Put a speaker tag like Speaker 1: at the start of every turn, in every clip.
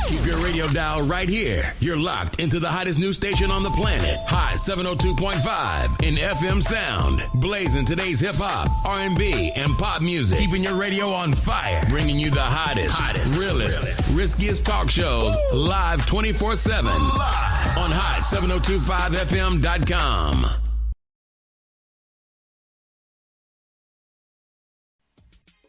Speaker 1: Keep your radio dial right here. You're locked into the hottest news station on the planet. Hot 702.5 in FM sound. Blazing today's hip-hop, R&B, and pop music. Keeping your radio on fire. Bringing you the hottest, realest, riskiest talk shows live 24/7 on hot7025fm.com.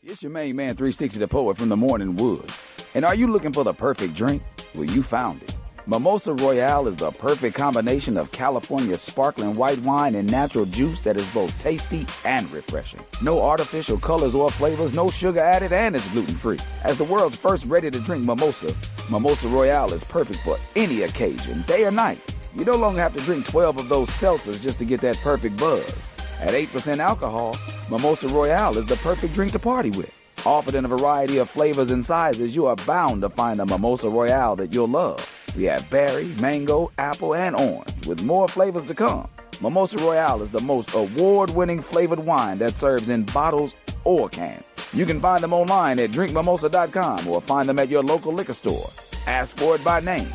Speaker 2: It's your main man, 360 the Poet from the Morning Wood. And are you looking for the perfect drink? Well, you found it. Mimosa Royale is the perfect combination of California sparkling white wine and natural juice that is both tasty and refreshing. No artificial colors or flavors, no sugar added, and it's gluten-free. As the world's first ready-to-drink mimosa, Mimosa Royale is perfect for any occasion, day or night. You no longer have to drink 12 of those seltzers just to get that perfect buzz. At 8% alcohol, Mimosa Royale is the perfect drink to party with. Offered in a variety of flavors and sizes, you are bound to find a Mimosa Royale that you'll love. We have berry, mango, apple, and orange, with more flavors to come. Mimosa Royale is the most award-winning flavored wine that serves in bottles or cans. You can find them online at drinkmimosa.com or find them at your local liquor store. Ask for it by name.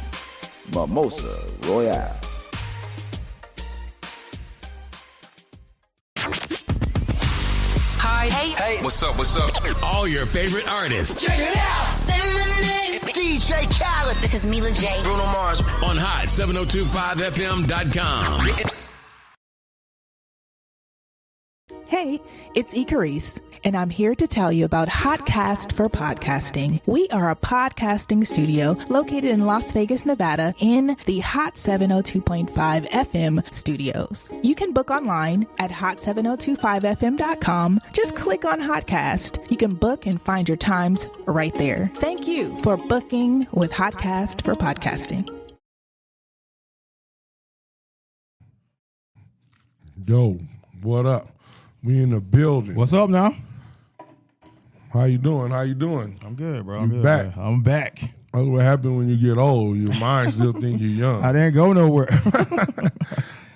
Speaker 2: Mimosa Royale.
Speaker 1: Hi. Hey. What's up? All your favorite artists.
Speaker 3: Check it out. Say my name. DJ Khaled. This is Mila J.
Speaker 1: Bruno Mars. On hot7025fm.com.
Speaker 4: Hey, it's Icarice, and I'm here to tell you about Hotcast for Podcasting. We are a podcasting studio located in Las Vegas, Nevada, in the Hot 702.5 FM studios. You can book online at hot7025fm.com. Just click on Hotcast. You can book and find your times right there. Thank you for booking with Hotcast for Podcasting.
Speaker 5: Yo, what up? We in the building.
Speaker 6: What's up now?
Speaker 5: How you doing?
Speaker 6: I'm good, bro. I'm
Speaker 5: back.
Speaker 6: Bro. I'm back.
Speaker 5: That's what happens when you get old. Your mind still think you're young.
Speaker 6: I didn't go nowhere.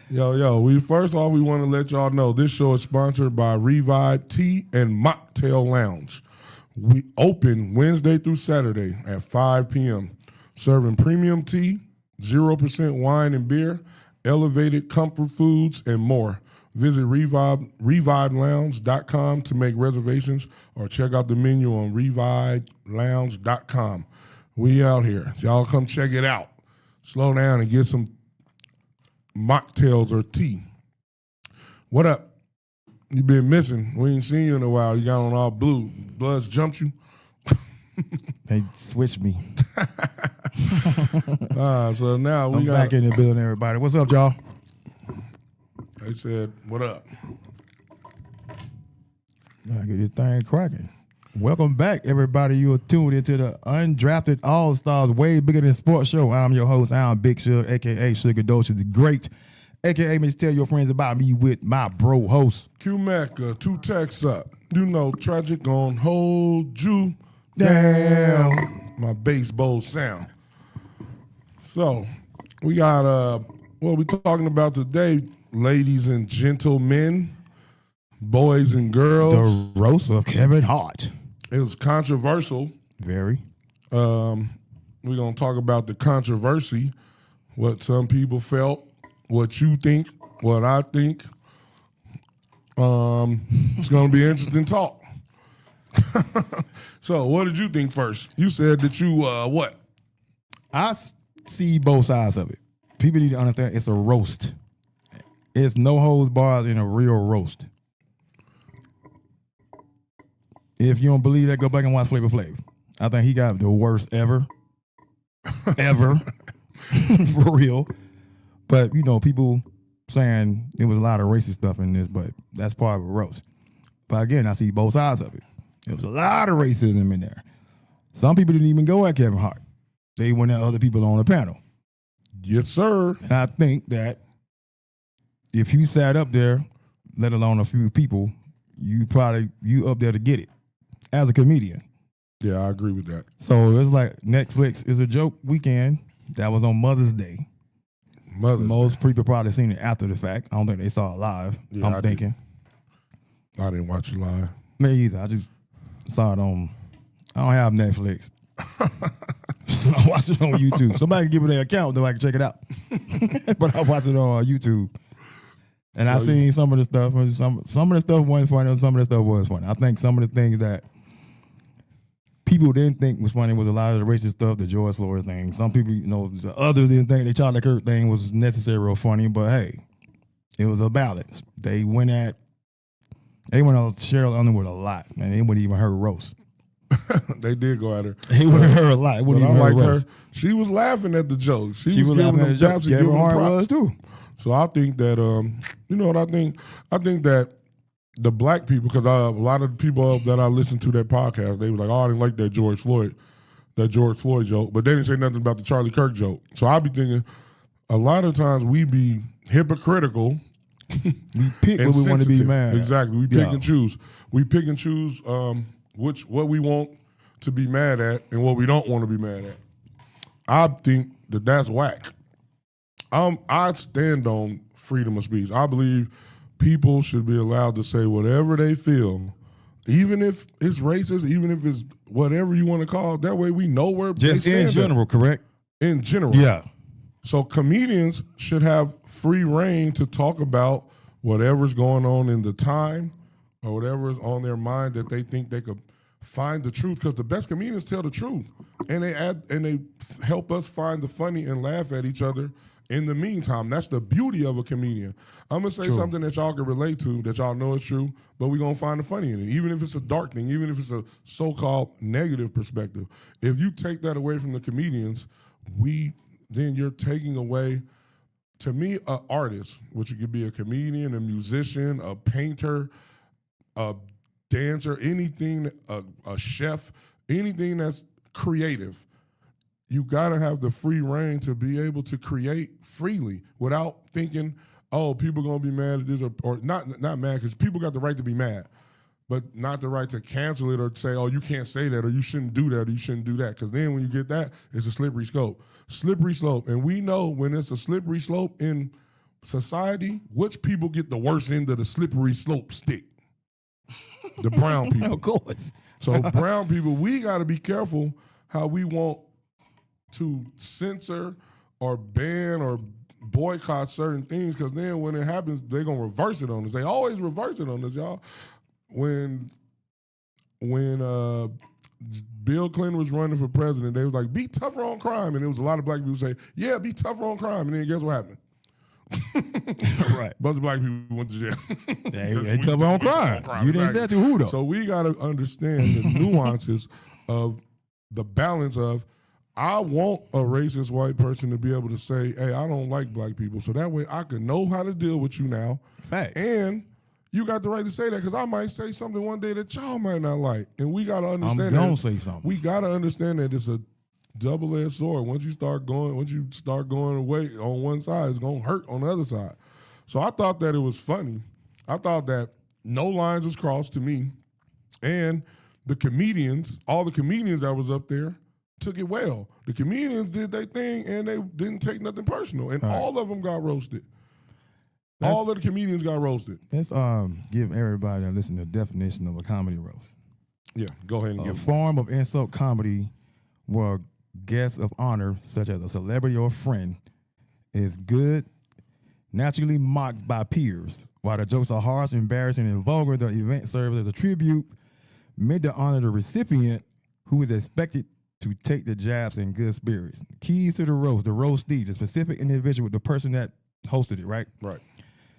Speaker 5: Yo. We want to let y'all know this show is sponsored by Revive Tea and Mocktail Lounge. We open Wednesday through Saturday at 5 p.m. Serving premium tea, 0% wine and beer, elevated comfort foods, and more. Visit revivelounge.com to make reservations or check out the menu on revivelounge.com. We out here. Y'all come check it out. Slow down and get some mocktails or tea. What up? You been missing. We ain't seen you in a while. You got on all blue. Bloods jumped you?
Speaker 6: They switched me.
Speaker 5: So now
Speaker 6: I'm back in the building, everybody. What's up, y'all?
Speaker 5: They said, what up?
Speaker 6: Gotta get this thing cracking. Welcome back, everybody. You are tuned into the Undrafted All-Stars Way Bigger Than Sports show. I'm your host, I'm Big Suge, a.k.a. Sugar Dolce the Great, a.k.a. Just tell your friends about me with my bro host.
Speaker 5: Q-Mecca, 2 texts up. You know, tragic gon' hold you down. My baseball sound. So, we got, what we talking about today, ladies and gentlemen, boys and girls.
Speaker 6: The roast of Kevin Hart.
Speaker 5: It was controversial.
Speaker 6: Very.
Speaker 5: We're going to talk about the controversy, what some people felt, what you think, what I think. It's going to be an interesting talk. So, what did you think first? You said that you, what?
Speaker 6: I see both sides of it. People need to understand it's a roast. It's no holds barred in a real roast. If you don't believe that, go back and watch Flavor Flav. I think he got the worst ever. Ever. For real. But, you know, people saying there was a lot of racist stuff in this, but that's part of a roast. But again, I see both sides of it. There was a lot of racism in there. Some people didn't even go at Kevin Hart. They went at other people on the panel.
Speaker 5: Yes, sir.
Speaker 6: And I think that if you sat up there, let alone a few people, you up there to get it as a comedian.
Speaker 5: Yeah, I agree with that.
Speaker 6: So it's like Netflix is a joke weekend. That was on Mother's Day. Most people probably seen it after the fact. I don't think they saw it live. Yeah, I'm thinking.
Speaker 5: I didn't watch it live.
Speaker 6: Me either. I just saw it on. I don't have Netflix. So I watched it on YouTube. Somebody can give me their account though I can check it out. But I watched it on YouTube. And I seen some of the stuff. Some of the stuff wasn't funny, and some of the stuff was funny. I think some of the things that people didn't think was funny was a lot of the racist stuff, the George Floyd thing. Some people, the others didn't think the Charlie Kirk thing was necessary or funny, but hey, it was a balance. They went on Cheryl Underwood a lot, and they wouldn't even her roast.
Speaker 5: They did go at her.
Speaker 6: He wouldn't her a lot.
Speaker 5: But I liked her. She was laughing at the jokes. She was laughing at the jokes.
Speaker 6: Kevin Hart was too.
Speaker 5: So I think that you know what I think? I think that the black people, because a lot of the people that I listened to that podcast, they were like, "Oh, I didn't like that George Floyd joke," but they didn't say nothing about the Charlie Kirk joke. So I be thinking, a lot of times we be hypocritical.
Speaker 6: We pick what we want to be mad.
Speaker 5: Exactly, we pick and choose. We pick and choose what we want to be mad at and what we don't want to be mad at. I think that that's whack. I stand on freedom of speech. I believe people should be allowed to say whatever they feel, even if it's racist, even if it's whatever you want to call it. That way we know where
Speaker 6: just
Speaker 5: they stand
Speaker 6: in general,
Speaker 5: at.
Speaker 6: correct?
Speaker 5: In general.
Speaker 6: Yeah.
Speaker 5: So comedians should have free reign to talk about whatever's going on in the time or whatever's on their mind that they think they could find the truth, because the best comedians tell the truth, and they help us find the funny and laugh at each other. In the meantime, that's the beauty of a comedian. I'm going to say something that y'all can relate to, that y'all know is true, but we're going to find the funny in it. Even if it's a dark thing, even if it's a so-called negative perspective. If you take that away from the comedians, then you're taking away, to me, an artist, which could be a comedian, a musician, a painter, a dancer, anything, a chef, anything that's creative. You got to have the free reign to be able to create freely without thinking, oh, people going to be mad at this, or not mad, because people got the right to be mad, but not the right to cancel it or say, oh, you can't say that, or you shouldn't do that, or you shouldn't do that. Because then when you get that, it's a slippery slope. Slippery slope. And we know when it's a slippery slope in society, which people get the worst end of the slippery slope stick? The brown people.
Speaker 6: Of course.
Speaker 5: So brown people, we got to be careful how we want to censor or ban or boycott certain things, because then when it happens, they're going to reverse it on us. They always reverse it on us, y'all. When Bill Clinton was running for president, they was like, be tougher on crime. And there was a lot of black people say, yeah, be tougher on crime. And then guess what happened?
Speaker 6: Right.
Speaker 5: Bunch of black people went to jail.
Speaker 6: They tougher on crime. You didn't say to who, though?
Speaker 5: So we got to understand the nuances of the balance of, I want a racist white person to be able to say, hey, I don't like black people, so that way I can know how to deal with you now.
Speaker 6: Facts.
Speaker 5: And you got the right to say that, because I might say something one day that y'all might not like. And we got to understand
Speaker 6: I'm going to say something.
Speaker 5: We got to understand that it's a double-edged sword. Once you start going away on one side, it's going to hurt on the other side. So I thought that it was funny. I thought that no lines was crossed to me. And the comedians, all the comedians that was up there, took it well. The comedians did their thing, and they didn't take nothing personal. And all of them got roasted. All of the comedians got roasted.
Speaker 6: Let's give everybody that listen the definition of a comedy roast.
Speaker 5: Yeah, go ahead and give
Speaker 6: a form of insult comedy where guests of honor, such as a celebrity or friend, is good, naturally mocked by peers. While the jokes are harsh, embarrassing, and vulgar, the event serves as a tribute meant to honor the recipient, who is expected to take the jabs in good spirits. Keys to the roastee, the specific individual, the person that hosted it, right?
Speaker 5: Right.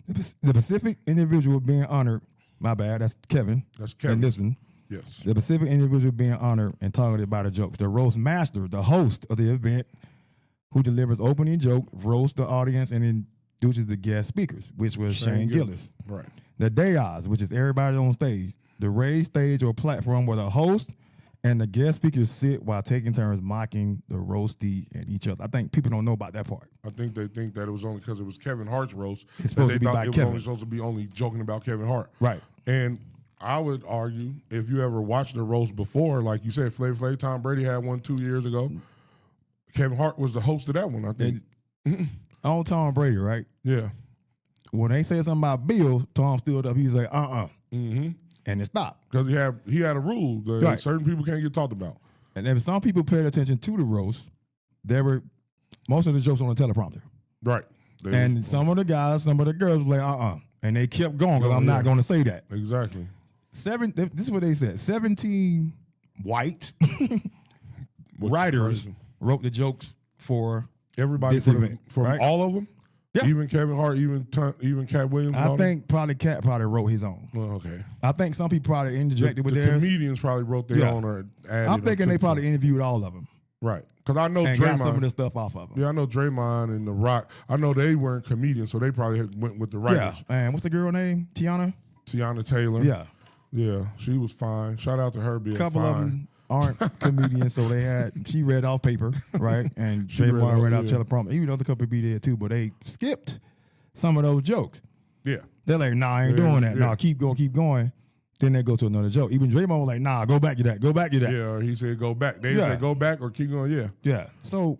Speaker 6: The specific individual being honored, my bad, that's Kevin.
Speaker 5: That's Kevin.
Speaker 6: And this one.
Speaker 5: Yes.
Speaker 6: The specific individual being honored and targeted by the jokes. The roast master, the host of the event, who delivers opening joke, roasts the audience, and introduces the guest speakers, which was Shane Gillis.
Speaker 5: Right.
Speaker 6: The dais, which is everybody on stage. The raised stage or platform where the host and the guest speakers sit while taking turns mocking the roastie and each other. I think people don't know about that part.
Speaker 5: I think they think that it was only because it was Kevin Hart's roast.
Speaker 6: It's supposed to be by Kevin.
Speaker 5: It was only supposed to be only joking about Kevin Hart.
Speaker 6: Right.
Speaker 5: And I would argue, if you ever watched the roast before, like you said, Flavor Flav, Tom Brady had one 2 years ago. Kevin Hart was the host of that one, I think.
Speaker 6: On Tom Brady, right?
Speaker 5: Yeah.
Speaker 6: When they said something about Bill, Tom stood up. He was like,
Speaker 5: Mm-hmm.
Speaker 6: And it stopped.
Speaker 5: Because he had a rule that certain people can't get talked about.
Speaker 6: And then some people paid attention to the roast most of the jokes on the teleprompter.
Speaker 5: Right.
Speaker 6: And some of the guys, some of the girls were like, and they kept going because I'm not going to say that.
Speaker 5: Exactly.
Speaker 6: This is what they said. 17 white writers wrote the jokes for
Speaker 5: everybody
Speaker 6: this event,
Speaker 5: from
Speaker 6: right?
Speaker 5: all of them.
Speaker 6: Yeah.
Speaker 5: Even Kevin Hart, even Katt Williams.
Speaker 6: I think probably Katt probably wrote his own.
Speaker 5: Well, okay.
Speaker 6: I think some people probably interjected with
Speaker 5: the
Speaker 6: theirs.
Speaker 5: comedians probably wrote their own or added.
Speaker 6: I'm thinking they probably interviewed all of them.
Speaker 5: Right. Because I know
Speaker 6: and
Speaker 5: Draymond
Speaker 6: got some of the stuff off of them.
Speaker 5: Yeah, I know Draymond and The Rock. I know they weren't comedians, so they probably went with the writers.
Speaker 6: Yeah. And what's the girl name? Tiana
Speaker 5: Taylor.
Speaker 6: Yeah.
Speaker 5: Yeah, she was fine. Shout out to her being fine.
Speaker 6: A couple of them aren't comedians, so she read off paper, right? And Draymond read out teleprompter. Even though the couple be there too, but they skipped some of those jokes.
Speaker 5: Yeah.
Speaker 6: They're like, nah, I ain't doing that. Nah, keep going. Then they go to another joke. Even Draymond was like, nah, go back to that.
Speaker 5: Yeah, or he said go back. They said go back or keep going,
Speaker 6: Yeah. So,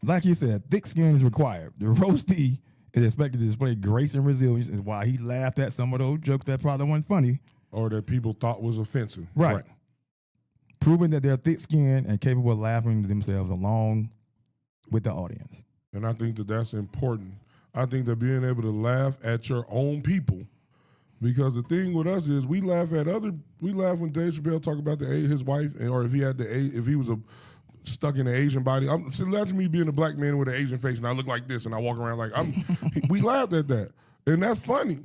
Speaker 6: like you said, thick skin is required. The roastie is expected to display grace and resilience, is why he laughed at some of those jokes that probably weren't funny.
Speaker 5: Or that people thought was offensive.
Speaker 6: Right. Proving that they're thick-skinned and capable of laughing themselves along with the audience.
Speaker 5: And I think that that's important. I think that being able to laugh at your own people, because the thing with us is we laugh when Dave Chappelle talk about his wife, or if he was stuck in an Asian body. So imagine me being a black man with an Asian face and I look like this and I walk around like we laughed at that. And that's funny.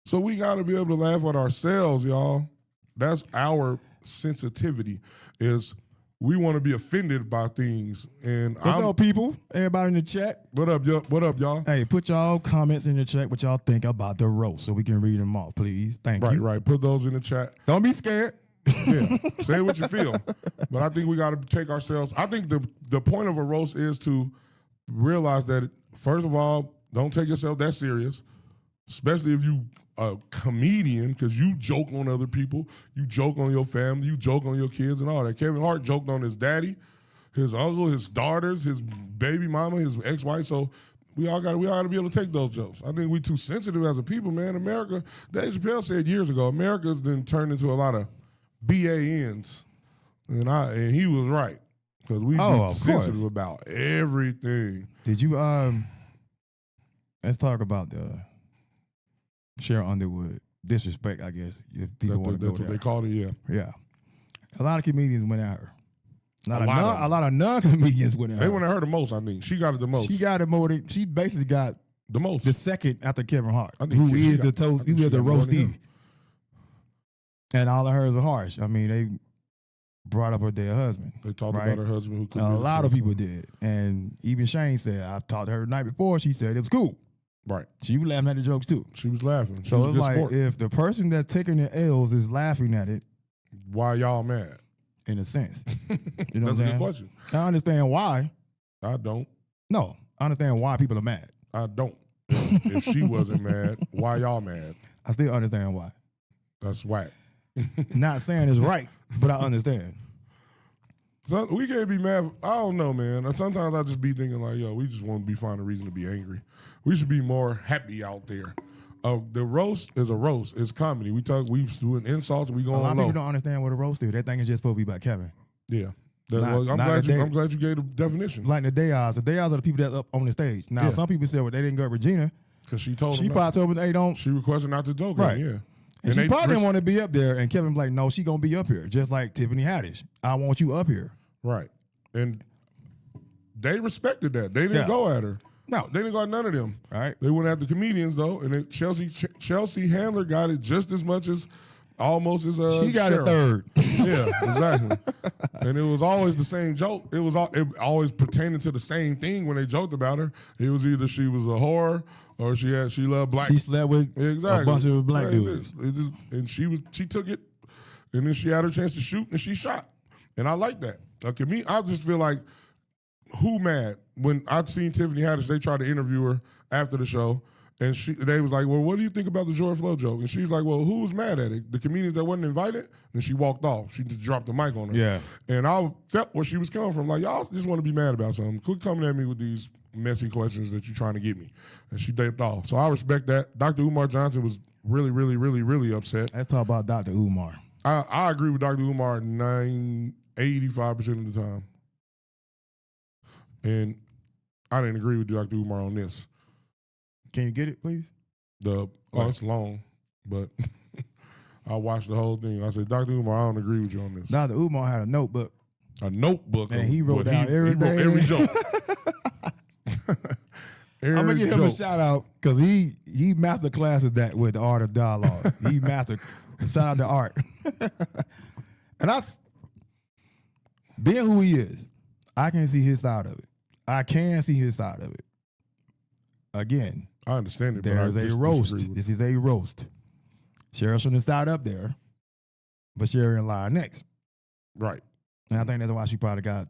Speaker 5: So we got to be able to laugh at ourselves, y'all. That's our sensitivity, is we want to be offended by things. And
Speaker 6: what's up, people? Everybody in the chat.
Speaker 5: What up, y'all?
Speaker 6: Hey, put y'all comments in the chat what y'all think about the roast so we can read them off, please. Thank you.
Speaker 5: Right. Put those in the chat.
Speaker 6: Don't be scared.
Speaker 5: Yeah, say what you feel. But I think we got to take ourselves. I think the point of a roast is to realize that, first of all, don't take yourself that serious, especially if you a comedian, because you joke on other people, you joke on your family, you joke on your kids and all that. Kevin Hart joked on his daddy, his uncle, his daughters, his baby mama, his ex-wife. So we all got to be able to take those jokes. I think we too sensitive as a people, man. America, Dave Chappelle said years ago, America's been turned into a lot of BANs, and he was right, because we be sensitive about everything.
Speaker 6: Did you let's talk about the Cheryl Underwood disrespect, I guess, if people want to go there. That's what
Speaker 5: they called it,
Speaker 6: yeah. A lot of comedians went at her. A lot of non-comedians went at her.
Speaker 5: They went at her the most, I think. She got it the most.
Speaker 6: She got it more than, she basically got
Speaker 5: the most.
Speaker 6: The second after Kevin Hart, who is the roastee. And all of hers were harsh. I mean, they brought up her dead husband.
Speaker 5: They talked about her husband who couldn't.
Speaker 6: A lot of people did. And even Shane said, I talked to her the night before, she said it was cool.
Speaker 5: Right.
Speaker 6: She was laughing at the jokes too.
Speaker 5: She was laughing.
Speaker 6: So it's like, if the person that's taking the L's is laughing at it,
Speaker 5: why y'all mad?
Speaker 6: In a sense. You know what I'm saying?
Speaker 5: That's a good question.
Speaker 6: I understand why.
Speaker 5: I don't.
Speaker 6: No, I understand why people are mad.
Speaker 5: I don't. If she wasn't mad, why y'all mad?
Speaker 6: I still understand why.
Speaker 5: That's whack.
Speaker 6: Not saying it's right, but I understand.
Speaker 5: So we can't be mad. I don't know, man. Sometimes I just be thinking like, yo, we just want to find a reason to be angry. We should be more happy out there. The roast is a roast. It's comedy. We doing insults. We going low.
Speaker 6: A lot of people don't understand what a roast is. They think it's just supposed to be about Kevin.
Speaker 5: Yeah. I'm glad you gave the definition.
Speaker 6: Like the Dayos. The Dayos are the people that's up on the stage. Now, some people said, well, they didn't go with Regina.
Speaker 5: Because she told them.
Speaker 6: She probably told them they don't.
Speaker 5: She requested not to joke.
Speaker 6: Right.
Speaker 5: Yeah.
Speaker 6: And she probably didn't want to be up there. And Kevin was like, no, she going to be up here. Just like Tiffany Haddish. I want you up here.
Speaker 5: Right. And they respected that. They didn't go at her.
Speaker 6: No.
Speaker 5: They didn't go at none of them.
Speaker 6: All right.
Speaker 5: They went at the comedians, though. And Chelsea Handler got it just as much as almost as
Speaker 6: she got
Speaker 5: Cheryl.
Speaker 6: it third.
Speaker 5: Yeah, exactly. And it was always the same joke. It always pertaining to the same thing when they joked about her. It was either she was a whore or she loved black.
Speaker 6: She slept with a bunch of black dudes.
Speaker 5: And she took it, and then she had her chance to shoot, and she shot. And I like that. Okay, I just feel like, who mad? When I'd seen Tiffany Haddish, they tried to interview her after the show, and they was like, well, what do you think about the George Floyd joke? And she's like, well, who was mad at it? The comedians that wasn't invited? And she walked off. She just dropped the mic on her.
Speaker 6: Yeah.
Speaker 5: And I felt where she was coming from. Like, y'all just want to be mad about something. Quit coming at me with these messy questions that you're trying to get me. And she dipped off. So I respect that. Dr. Umar Johnson was really, really, really, really upset.
Speaker 6: Let's talk about Dr. Umar.
Speaker 5: I agree with Dr. Umar 85% of the time. And I didn't agree with Dr. Umar on this.
Speaker 6: Can you get it, please?
Speaker 5: It's long, but I watched the whole thing. I said, Dr. Umar, I don't agree with you on this.
Speaker 6: Dr. Umar had a notebook.
Speaker 5: A notebook.
Speaker 6: And he wrote down everything.
Speaker 5: He wrote every joke.
Speaker 6: I'm going to give him a shout out because he mastered classes that with the art of dialogue. He mastered, shout out to art. And being who he is, I can see his side of it. I can see his side of it. Again,
Speaker 5: I understand it.
Speaker 6: There's a roast. This is a roast. Cheryl shouldn't start up there, but Cheryl in line next.
Speaker 5: Right.
Speaker 6: And I think that's why she probably got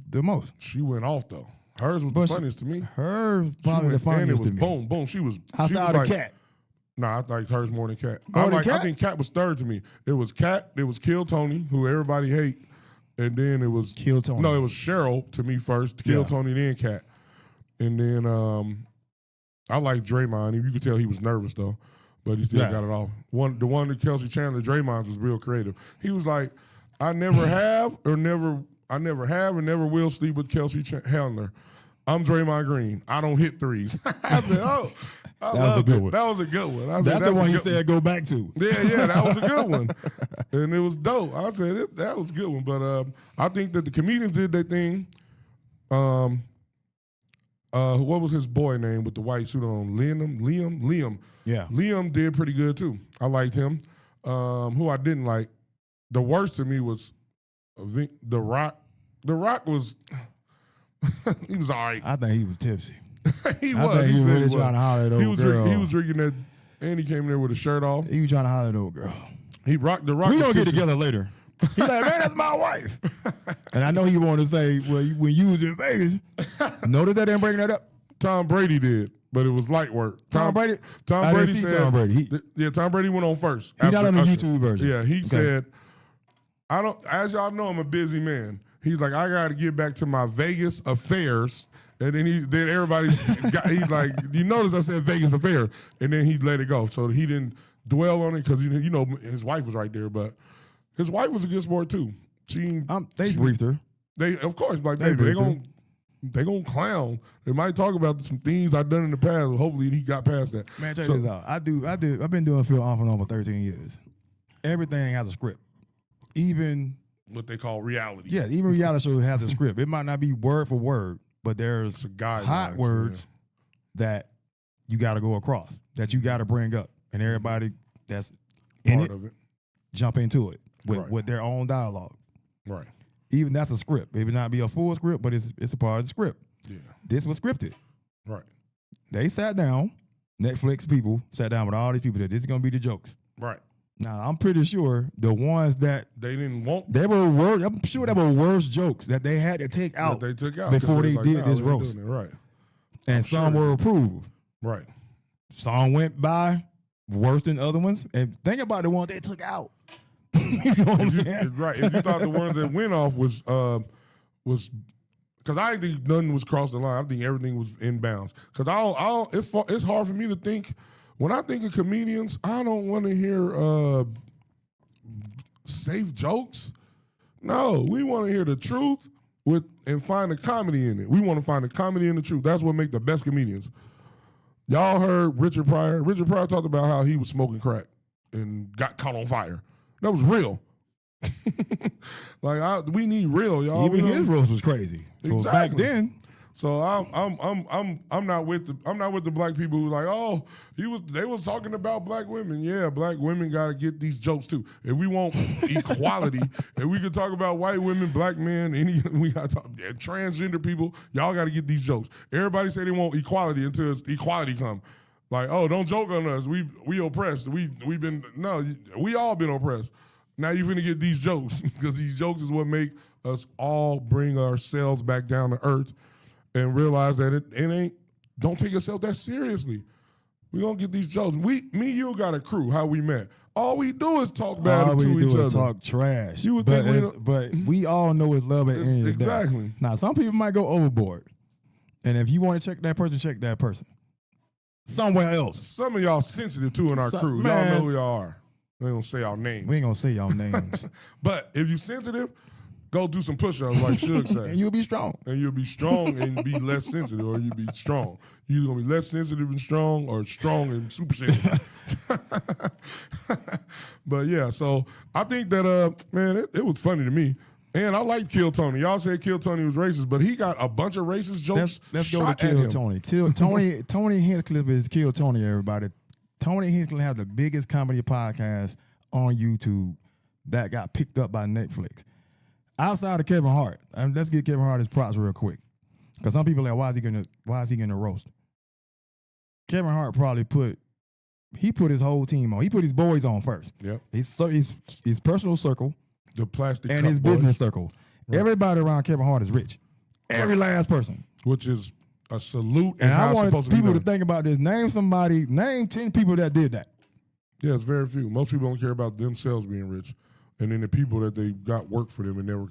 Speaker 6: the most.
Speaker 5: She went off though. Hers was the funniest to me.
Speaker 6: Hers probably the funniest to me.
Speaker 5: Boom, boom. She was.
Speaker 6: I saw the Katt.
Speaker 5: Nah, I liked hers more than Katt.
Speaker 6: I
Speaker 5: think Katt was third to me. It was Katt. It was Kill Tony, who everybody hate, and then it was
Speaker 6: Kill Tony.
Speaker 5: No, it was Cheryl to me first. Kill Tony, then Katt, and then I like Draymond. You could tell he was nervous though, but he still got it off. The one that Kelsey Chandler, Draymond was real creative. He was like, I never have and never will sleep with Kelsey Chandler. I'm Draymond Green. I don't hit threes. I said, oh, that was a good one. That was a good one.
Speaker 6: That's the one he said go back to.
Speaker 5: Yeah, that was a good one. And it was dope. I said, that was a good one. But I think that the comedians did their thing. What was his boy name with the white suit on? Liam.
Speaker 6: Yeah.
Speaker 5: Liam did pretty good, too. I liked him. Who I didn't like, the worst to me was The Rock. The Rock was... he was all right.
Speaker 6: I think he was tipsy.
Speaker 5: He
Speaker 6: I
Speaker 5: was.
Speaker 6: think he was really trying to holler at old girl.
Speaker 5: He was drinking that, and he came in there with a shirt off.
Speaker 6: He was trying to holler at old girl.
Speaker 5: The Rock.
Speaker 6: We gonna get together later. He's like, man, that's my wife. And I know he wanted to say, well, when you was in Vegas, notice that didn't bring that up.
Speaker 5: Tom Brady did, but it was light work.
Speaker 6: Tom Brady said,
Speaker 5: Tom Brady. Tom Brady went on first.
Speaker 6: He not on the YouTube version.
Speaker 5: Yeah, he said, I don't. As y'all know, I'm a busy man. He's like, I got to get back to my Vegas affairs. And then everybody, he's like, you notice I said Vegas affairs. And then he let it go. So he didn't dwell on it because, you know, his wife was right there. But his wife was a good sport, too.
Speaker 6: They briefed her.
Speaker 5: Of course, like, they gonna clown. They might talk about some things I've done in the past. Hopefully he got past that.
Speaker 6: Man, check this out. I've been doing film off and on for 13 years. Everything has a script. Even
Speaker 5: what they call reality.
Speaker 6: Yeah, even reality show has a script. It might not be word for word, but there's hot words that you got to go across, that you got to bring up, and everybody that's in it, jump into it with their own dialogue.
Speaker 5: Right.
Speaker 6: Even that's a script. It may not be a full script, but it's a part of the script.
Speaker 5: Yeah.
Speaker 6: This was scripted.
Speaker 5: Right.
Speaker 6: They sat down. Netflix people sat down with all these people that this is gonna be the jokes.
Speaker 5: Right.
Speaker 6: Now, I'm pretty sure the ones that
Speaker 5: they didn't want,
Speaker 6: I'm sure they were worse jokes that they had to take out,
Speaker 5: they took out
Speaker 6: before they did this roast.
Speaker 5: Right.
Speaker 6: And some were approved.
Speaker 5: Right.
Speaker 6: Some went by worse than other ones. And think about the ones they took out. You know what I'm saying?
Speaker 5: Right. If you thought the ones that went off was because I think nothing was crossed the line. I think everything was inbounds. Because it's hard for me to think. When I think of comedians, I don't want to hear safe jokes. No, we want to hear the truth and find the comedy in it. We want to find the comedy in the truth. That's what makes the best comedians. Y'all heard Richard Pryor. Richard Pryor talked about how he was smoking crack and got caught on fire. That was real. We need real, y'all.
Speaker 6: Even his roast was crazy.
Speaker 5: Exactly.
Speaker 6: Back then.
Speaker 5: So I'm not with the black people who like, oh, they was talking about black women. Yeah, black women gotta get these jokes too. If we want equality, and we could talk about white women, black men, we gotta talk transgender people, y'all gotta get these jokes. Everybody say they want equality until equality come. Like, oh, don't joke on us. We oppressed. We all been oppressed. Now you finna get these jokes because these jokes is what make us all bring ourselves back down to earth. And realize that it ain't, don't take yourself that seriously. We gonna get these jokes. You got a crew, how we met. All we do is talk bad to each other.
Speaker 6: Talk trash. But we all know it's love at the end of the day.
Speaker 5: Exactly.
Speaker 6: Now, some people might go overboard. And if you want to check that person. Somewhere else.
Speaker 5: Some of y'all sensitive too in our crew.
Speaker 6: Man,
Speaker 5: y'all know who y'all are. We ain't gonna say our names.
Speaker 6: We ain't gonna say y'all names.
Speaker 5: But if you sensitive, Go do some push-ups like Suge said.
Speaker 6: And you'll be strong.
Speaker 5: And you'll be strong and be less sensitive, or you'll be strong. You're either going to be less sensitive and strong, or strong and super sensitive. But yeah, so I think that, man, it was funny to me. And I liked Kill Tony. Y'all said Kill Tony was racist, but he got a bunch of racist jokes.
Speaker 6: Let's go to Kill Tony. Tony Hinchcliffe is Kill Tony, everybody. Tony Hinchcliffe have the biggest comedy podcast on YouTube that got picked up by Netflix. Outside of Kevin Hart, let's get Kevin Hart his props real quick, because some people are like, why is he gonna roast? Kevin Hart probably put his whole team on. He put his boys on first.
Speaker 5: Yep.
Speaker 6: His personal circle,
Speaker 5: the plastic,
Speaker 6: and his
Speaker 5: boys.
Speaker 6: business circle. Right. Everybody around Kevin Hart is rich. Every last person,
Speaker 5: which is a salute.
Speaker 6: And I want people to think about this. Name 10 people that did that.
Speaker 5: Yeah, it's very few. Most people don't care about themselves being rich. And then the people that they got work for them and never.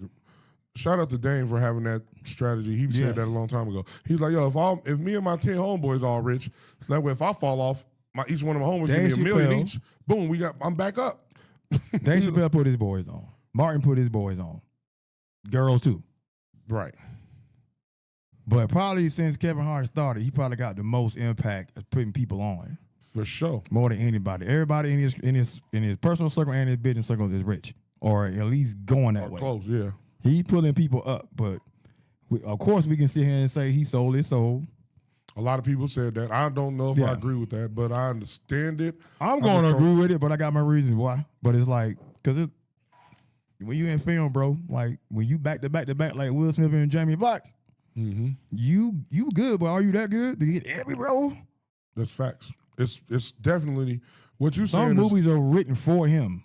Speaker 5: Shout out to Dane for having that strategy. He said that a long time ago. He's like, yo, if me and my 10 homeboys all rich, so that way if I fall off, each one of my homeboys give me $1 million each. Boom, I'm back up.
Speaker 6: Dave Chappelle put his boys on. Martin put his boys on. Girls too.
Speaker 5: Right.
Speaker 6: But probably since Kevin Hart started, he probably got the most impact of putting people on.
Speaker 5: For sure.
Speaker 6: More than anybody. Everybody in his personal circle and his business circle is rich, or at least going that way.
Speaker 5: Close, yeah.
Speaker 6: He pulling people up, but of course we can sit here and say he sold his soul.
Speaker 5: A lot of people said that. I don't know if I agree with that, but I understand it.
Speaker 6: I'm going to agree with it, but I got my reasons why. But it's like, because when you in film, bro, like when you back to back to back like Will Smith and Jamie Foxx, you good, but are you that good to get every role?
Speaker 5: That's facts. It's definitely what you saying.
Speaker 6: Some movies are written for him.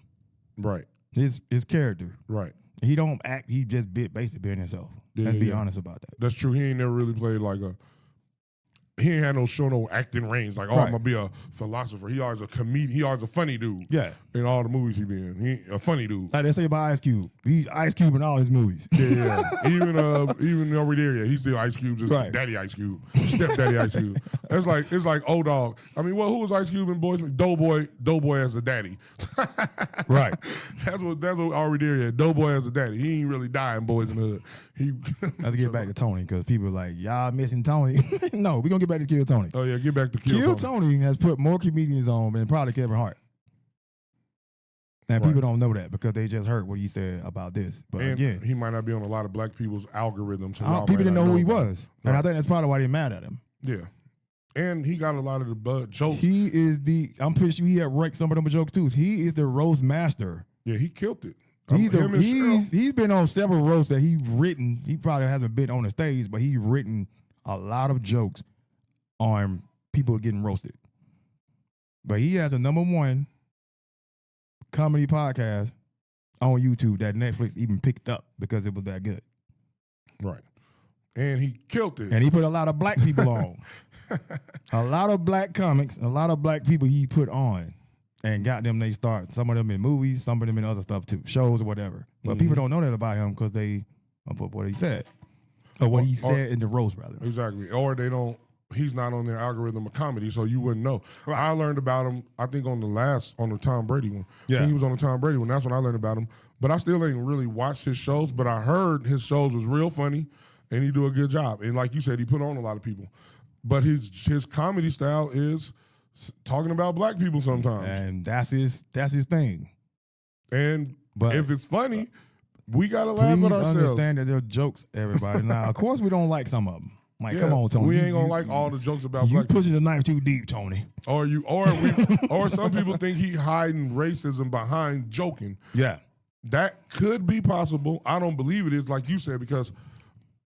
Speaker 5: Right.
Speaker 6: His character.
Speaker 5: Right.
Speaker 6: He don't act. He just basically being himself. Let's be honest about that.
Speaker 5: That's true. He ain't never really played like he ain't had no acting range. Like, I'm going to be a philosopher. He always a comedian. He always a funny dude. Yeah. In all the movies he been in. He a funny dude.
Speaker 6: Like they say about Ice Cube. He's Ice Cube in all his movies.
Speaker 5: Yeah. even over there, he's still Ice Cube, just Daddy Ice Cube. Stepdaddy Ice Cube. It's like old dog. I mean, who was Ice Cube in Boys? Doughboy as a daddy. Right. That's what already there. Doughboy as a daddy. He ain't really die in Boys in the Hood.
Speaker 6: Let's get back to Tony, because people are like, y'all missing Tony. No, we're going to get back to Kill Tony.
Speaker 5: Oh, yeah, get back to Kill
Speaker 6: Tony has put more comedians on than probably Kevin Hart. And people don't know that because they just heard what he said about this. But again,
Speaker 5: he might not be on a lot of black people's algorithms. So
Speaker 6: people didn't know who he was. Right. And I think that's probably why they're mad at him.
Speaker 5: Yeah. And he got a lot of the jokes.
Speaker 6: He is I'm pretty sure he had wrecked some of them jokes too. He is the roast master.
Speaker 5: Yeah, he killed it.
Speaker 6: He's been on several roasts that he's written. He probably hasn't been on the stage, but he's written a lot of jokes on people getting roasted. But he has a #1 comedy podcast on YouTube that Netflix even picked up because it was that good.
Speaker 5: Right. And he killed it.
Speaker 6: And he put a lot of black people on. A lot of black comics, a lot of black people he put on. And got them, they start. Some of them in movies, some of them in other stuff too, shows or whatever. But people don't know that about him because they what he said. Or what he said in the roast, rather.
Speaker 5: Exactly. Or they don't, he's not on their algorithm of comedy, so you wouldn't know. Right. I learned about him, I think, on the Tom Brady one. Yeah. He was on the Tom Brady one. That's when I learned about him. But I still ain't really watched his shows, but I heard his shows was real funny and he do a good job. And like you said, he put on a lot of people. But his comedy style is talking about black people sometimes,
Speaker 6: and that's his thing.
Speaker 5: But if it's funny, we gotta laugh at ourselves.
Speaker 6: Understand that they're jokes, everybody. Now, of course, we don't like some of them. Like, come on, Tony.
Speaker 5: We ain't gonna like all the jokes about black
Speaker 6: people. You pushing the knife too deep, Tony.
Speaker 5: Or some people think he hiding racism behind joking. Yeah, that could be possible. I don't believe it is, like you said, because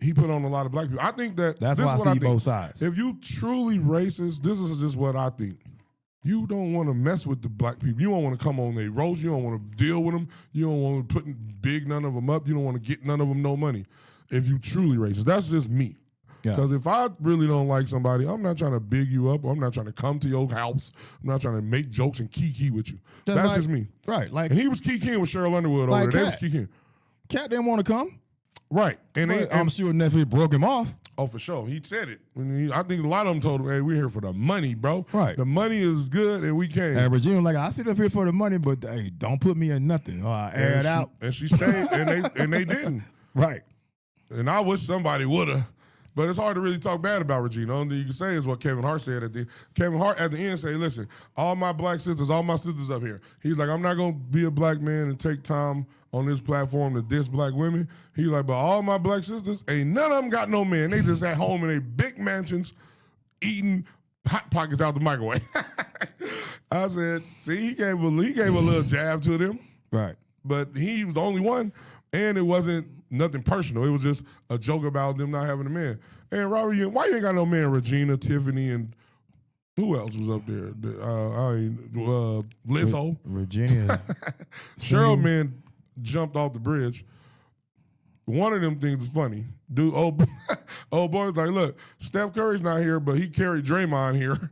Speaker 5: he put on a lot of black people. I think that's
Speaker 6: why I see both sides.
Speaker 5: If you truly racist, this is just what I think. You don't want to mess with the black people. You don't want to come on their roast. You don't want to deal with them. You don't want to put none of them up. You don't want to get none of them no money. If you truly racist, that's just me. Because if I really don't like somebody, I'm not trying to big you up, or I'm not trying to come to your house. I'm not trying to make jokes and kiki with you. That's just me.
Speaker 6: Right.
Speaker 5: And he was kikiing with Cheryl Underwood over there. They was kikiing.
Speaker 6: Katt didn't want to come.
Speaker 5: Right. And
Speaker 6: I'm sure Netflix broke him off.
Speaker 5: Oh, for sure. He said it. I think a lot of them told him, hey, we're here for the money, bro.
Speaker 6: Right.
Speaker 5: The money is good and we came.
Speaker 6: And Regina like, I sit up here for the money, but hey, don't put me in nothing. Or I air it out.
Speaker 5: And she stayed and they didn't.
Speaker 6: Right.
Speaker 5: And I wish somebody would have. But it's hard to really talk bad about Regina. The only thing you can say is what Kevin Hart said at the end. Kevin Hart at the end said, listen, all my black sisters, all my sisters up here. He's like, I'm not going to be a black man and take time on this platform to diss black women. He's like, but all my black sisters, ain't none of them got no man. They just at home in their big mansions eating Hot Pockets out the microwave. I said, see, he gave a little jab to them.
Speaker 6: Right.
Speaker 5: But he was the only one, and it wasn't nothing personal. It was just a joke about them not having a man. And Robert, why you ain't got no man? Regina, Tiffany, and who else was up there? Lizzo.
Speaker 6: Virginia.
Speaker 5: Cheryl, man, jumped off the bridge. One of them things was funny. Dude, old boy was like, look, Steph Curry's not here, but he carried Draymond here.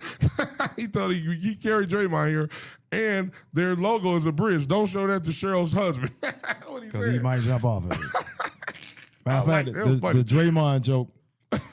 Speaker 5: He thought he carried Draymond here, and their logo is a bridge. Don't show that to Cheryl's husband.
Speaker 6: Because he might jump off of it. Matter of fact, the Draymond joke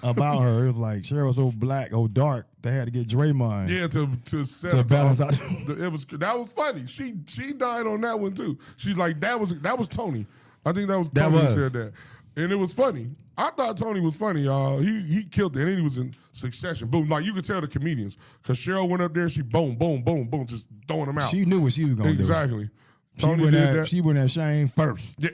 Speaker 6: about her, it was like Cheryl was so black, dark, they had to get Draymond.
Speaker 5: Yeah, to
Speaker 6: balance out.
Speaker 5: That was funny. She died on that one too. She's like, that was Tony. I think that was Tony who said that. And it was funny. I thought Tony was funny, y'all. He killed it. And then he was in succession. Boom. Like, you could tell the comedians. Because Cheryl went up there, she boom, boom, boom, boom, just throwing them out.
Speaker 6: She knew what she was going to do.
Speaker 5: Exactly.
Speaker 6: Tony did that. She went at Shane first.
Speaker 5: Yeah,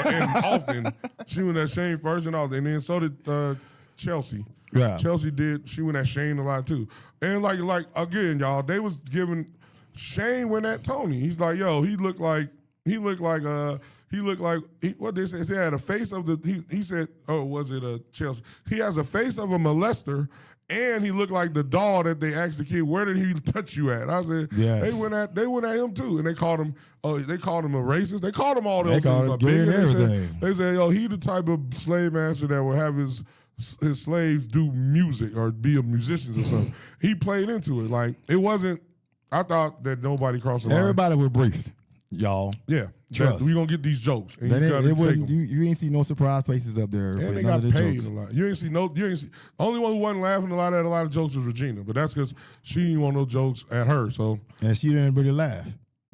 Speaker 5: and often. She went at Shane first and often. And then so did Chelsea.
Speaker 6: Yeah.
Speaker 5: Chelsea did. She went at Shane a lot, too. And, like again, y'all, they was giving Shane went at Tony. He's like, yo, he looked like what they said. He had a face of he said, oh, was it Chelsea? He has a face of a molester, and he looked like the doll that they asked the kid, where did he touch you at? I said,
Speaker 6: yes.
Speaker 5: They went at him too, and they called him a racist. They called him all those things. They said, yo, he the type of slave master that will have his slaves do music or be musicians or something. He played into it. Like, it wasn't. I thought that nobody crossed the line.
Speaker 6: Everybody was briefed, y'all.
Speaker 5: Yeah.
Speaker 6: Trust.
Speaker 5: We gonna get these jokes. And
Speaker 6: you ain't see no surprise faces up there.
Speaker 5: And they got paid a lot. You ain't see. Only one who wasn't laughing a lot at a lot of jokes was Regina, but that's because she didn't want no jokes at her. So
Speaker 6: and she didn't really laugh.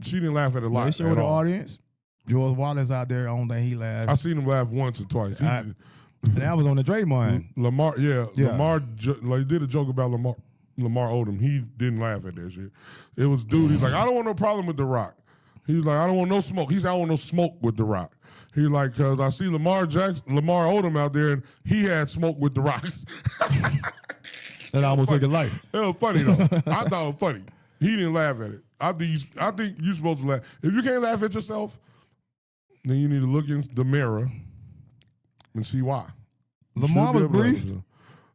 Speaker 5: She didn't laugh at a lot.
Speaker 6: They showed the audience. George Wallace out there. I don't think he laughed.
Speaker 5: I seen him laugh once or twice.
Speaker 6: And that was on the Draymond.
Speaker 5: Lamar, Lamar did a joke about Lamar Odom. He didn't laugh at that shit. It was dude. He's like, I don't want no problem with The Rock. He's like, I don't want no smoke. He said, I don't want no smoke with The Rock. He's like, because I see Lamar Odom out there, and he had smoke with The Rocks.
Speaker 6: That almost took a life.
Speaker 5: It was funny, though. I thought it was funny. He didn't laugh at it. I think you're supposed to laugh. If you can't laugh at yourself, then you need to look in the mirror and see why.
Speaker 6: Lamar was briefed.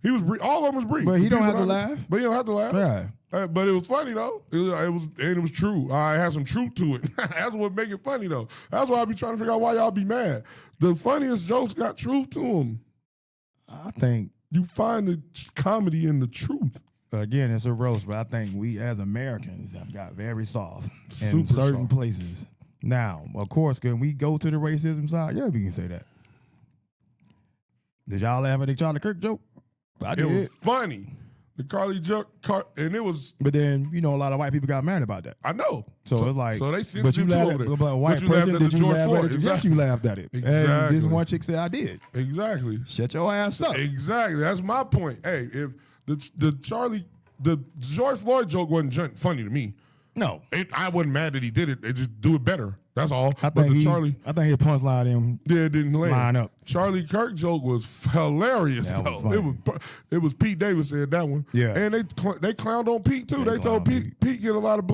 Speaker 5: He was all of them was brief.
Speaker 6: But he don't have to laugh.
Speaker 5: But he don't have to laugh.
Speaker 6: Yeah.
Speaker 5: But it was funny though. It was true. I had some truth to it. That's what make it funny though. That's why I be trying to figure out why y'all be mad. The funniest jokes got truth to them.
Speaker 6: I think
Speaker 5: you find the comedy in the truth.
Speaker 6: Again, it's a roast, but I think we as Americans have got very soft in
Speaker 5: Super
Speaker 6: certain
Speaker 5: soft.
Speaker 6: places. Now, of course, can we go to the racism side? Yeah, we can say that. Did y'all laugh at the Charlie Kirk joke? I did.
Speaker 5: It was funny. The Carly joke, and it was.
Speaker 6: But then, a lot of white people got mad about that.
Speaker 5: I know.
Speaker 6: So it's like.
Speaker 5: So they
Speaker 6: but
Speaker 5: sensitive
Speaker 6: you laughed
Speaker 5: to it.
Speaker 6: about a white
Speaker 5: But you
Speaker 6: person.
Speaker 5: laughed at
Speaker 6: Did
Speaker 5: the
Speaker 6: you
Speaker 5: George
Speaker 6: laugh
Speaker 5: Floyd.
Speaker 6: at it? Yes, you laughed at it.
Speaker 5: Exactly.
Speaker 6: And this one chick said, I did.
Speaker 5: Exactly.
Speaker 6: Shut your ass up.
Speaker 5: Exactly. That's my point. Hey, if the George Floyd joke wasn't funny to me.
Speaker 6: No.
Speaker 5: I wasn't mad that he did it. They just do it better. That's all.
Speaker 6: I think his punchline him
Speaker 5: didn't
Speaker 6: line up.
Speaker 5: Charlie Kirk joke was hilarious
Speaker 6: that
Speaker 5: though.
Speaker 6: Was
Speaker 5: it was Pete Davis said that one.
Speaker 6: Yeah.
Speaker 5: And they clowned on Pete too. They told Pete get a lot of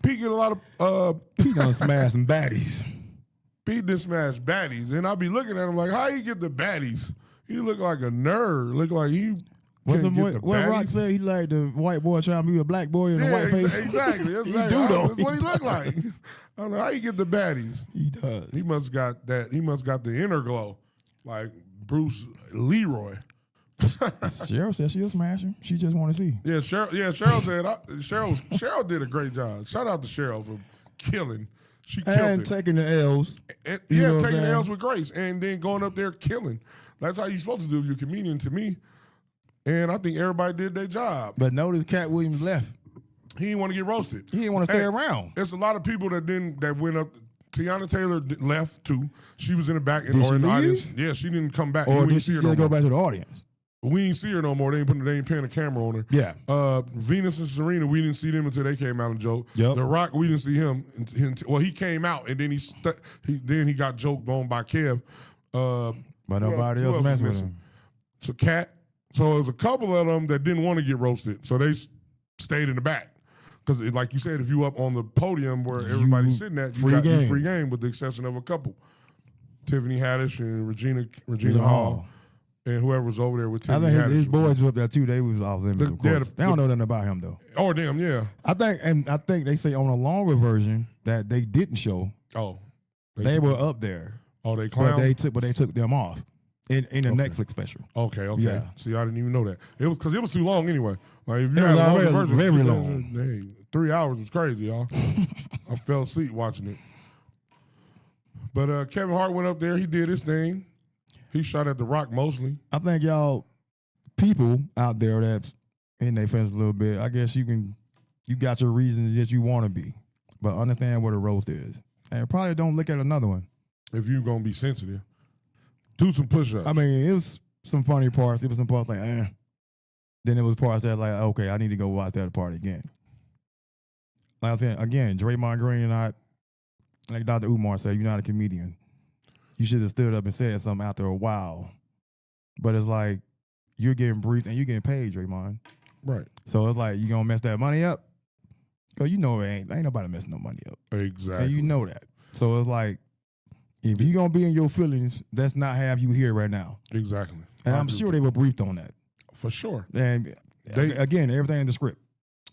Speaker 5: Pete
Speaker 6: done smashed some baddies.
Speaker 5: Pete done smashed baddies. And I be looking at him like, how he get the baddies? He look like a nerd. Look like he
Speaker 6: what Rock said, he like the white boy trying to be a black boy in a white face.
Speaker 5: Exactly.
Speaker 6: He do though.
Speaker 5: That's what he look like. I don't know how you get the baddies.
Speaker 6: He does.
Speaker 5: He must got that. He must got the inner glow, like Bruce Leroy.
Speaker 6: Cheryl said she'll smash him. She just want to see.
Speaker 5: Yeah, Cheryl said Cheryl did a great job. Shout out to Cheryl for killing. She killed
Speaker 6: and
Speaker 5: it.
Speaker 6: Taking the L's.
Speaker 5: Taking the L's with grace, and then going up there killing. That's how you're supposed to do if you're a comedian. To me. And I think everybody did their job.
Speaker 6: But notice Katt Williams left.
Speaker 5: He didn't want to get roasted.
Speaker 6: He didn't want to stay around.
Speaker 5: There's a lot of people that went up Tiana Taylor left too. She was in the back
Speaker 6: Did
Speaker 5: or
Speaker 6: she
Speaker 5: in the
Speaker 6: leave?
Speaker 5: audience. Yeah, she didn't come back.
Speaker 6: Or
Speaker 5: We
Speaker 6: did
Speaker 5: ain't
Speaker 6: she
Speaker 5: see her
Speaker 6: just
Speaker 5: no
Speaker 6: go
Speaker 5: more.
Speaker 6: back to the audience?
Speaker 5: We ain't see her no more. They ain't paying a camera on her.
Speaker 6: Yeah.
Speaker 5: Venus and Serena, we didn't see them until they came out and joked.
Speaker 6: Yep.
Speaker 5: The Rock, we didn't see him. Well, he came out and then he got joked on by Kev.
Speaker 6: But nobody else messed with him.
Speaker 5: So Katt. So there was a couple of them that didn't want to get roasted, so they stayed in the back. Because, like you said, if you up on the podium where everybody's sitting at, you got your free game, with the exception of a couple. Tiffany Haddish and Regina Hall. And whoever was over there with Tiffany
Speaker 6: I think his boys were up there too. They was off limits, of course. They don't know nothing about him though.
Speaker 5: Oh damn, yeah.
Speaker 6: I think they say on a longer version that they didn't show.
Speaker 5: Oh,
Speaker 6: they were up there.
Speaker 5: Oh, they clowned?
Speaker 6: But they took them off in a Netflix special.
Speaker 5: Okay.
Speaker 6: Yeah.
Speaker 5: See, I didn't even know that. It was because it was too long anyway. Like if you
Speaker 6: It
Speaker 5: had
Speaker 6: was
Speaker 5: a longer
Speaker 6: already
Speaker 5: version,
Speaker 6: very long.
Speaker 5: Hey, 3 hours was crazy, y'all. I fell asleep watching it. But Kevin Hart went up there. He did his thing. He shot at The Rock mostly.
Speaker 6: I think y'all people out there that's in their fence a little bit, I guess you got your reasons that you want to be, but understand what a roast is. And probably don't look at another one.
Speaker 5: If you're going to be sensitive, do some push-ups.
Speaker 6: I mean, it was some funny parts. It was some parts like, Then it was parts that like, okay, I need to go watch that part again. Like I said, again, Draymond Green and I, like Dr. Umar said, you're not a comedian. You should have stood up and said something after a while. But it's like, you're getting briefed and you're getting paid, Draymond.
Speaker 5: Right.
Speaker 6: So it's like, you going to mess that money up? Because you know ain't nobody messing no money up.
Speaker 5: Exactly.
Speaker 6: And you know that. So it's like, if you're going to be in your feelings, let's not have you here right now.
Speaker 5: Exactly.
Speaker 6: And I'm sure they were briefed on that.
Speaker 5: For sure.
Speaker 6: And again, everything in the script.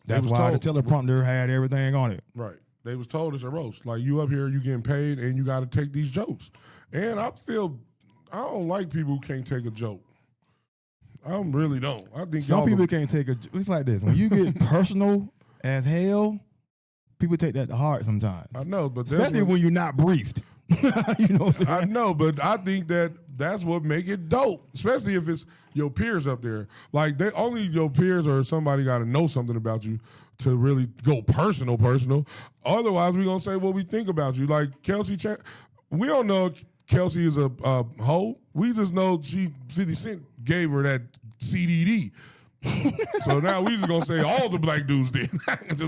Speaker 6: That's why the teleprompter had everything on it.
Speaker 5: Right. They was told it's a roast. Like, you up here, you getting paid, and you got to take these jokes. And I don't like people who can't take a joke. I really don't. I think
Speaker 6: some people can't take it's like this. When you get personal as hell, people take that to heart sometimes.
Speaker 5: I know, but
Speaker 6: especially when you're not briefed. You know what I'm saying?
Speaker 5: I know, but I think that's what make it dope, especially if it's your peers up there. Like, only your peers or somebody got to know something about you to really go personal. Otherwise, we're going to say what we think about you. Like, Kelsey, we don't know Kelsey is a hoe. We just know 50 Cent gave her that CDD. So now we just going to say all the black dudes did. That's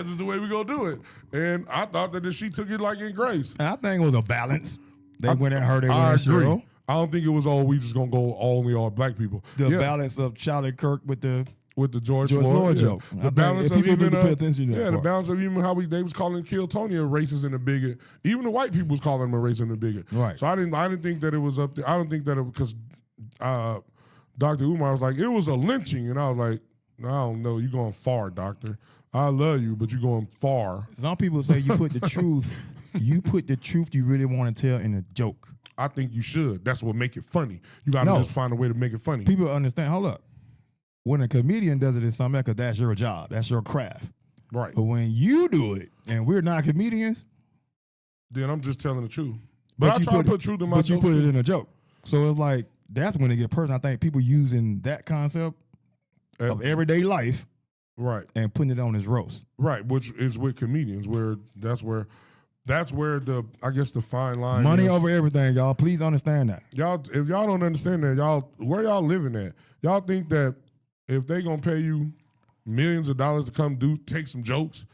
Speaker 5: just the way we going to do it. And I thought that she took it like in grace.
Speaker 6: And I think it was a balance. They went at her, they went
Speaker 5: I
Speaker 6: at
Speaker 5: agree.
Speaker 6: Cheryl.
Speaker 5: I don't think it was we just going to go only all black people.
Speaker 6: The balance of Charlie Kirk with the
Speaker 5: George Floyd
Speaker 6: joke.
Speaker 5: The balance of
Speaker 6: even
Speaker 5: the balance of even how they was calling Kill Tony a racist and a bigot. Even the white people was calling him a racist and a bigot.
Speaker 6: Right.
Speaker 5: So I didn't think that it was up there. I don't think that because Dr. Umar was like, it was a lynching, and I was like, I don't know, you going far, doctor. I love you, but you're going far.
Speaker 6: Some people say you put the truth. You put the truth you really want to tell in a joke.
Speaker 5: I think you should. That's what make it funny. You got to just find a way to make it funny.
Speaker 6: People understand. Hold up. When a comedian does it in something, because that's your job. That's your craft.
Speaker 5: Right.
Speaker 6: But when you do it, and we're not comedians,
Speaker 5: then I'm just telling the truth. But I try to put truth in my joke.
Speaker 6: But you put it in a joke. So it's like, that's when it get personal. I think people using that concept of everyday life,
Speaker 5: right,
Speaker 6: and putting it on his roast,
Speaker 5: right, which is with comedians, that's where the I guess the fine line.
Speaker 6: Money over everything, y'all. Please understand that.
Speaker 5: Y'all, if y'all don't understand that, where y'all living at? Y'all think that if they gonna pay you millions of dollars to come take some jokes,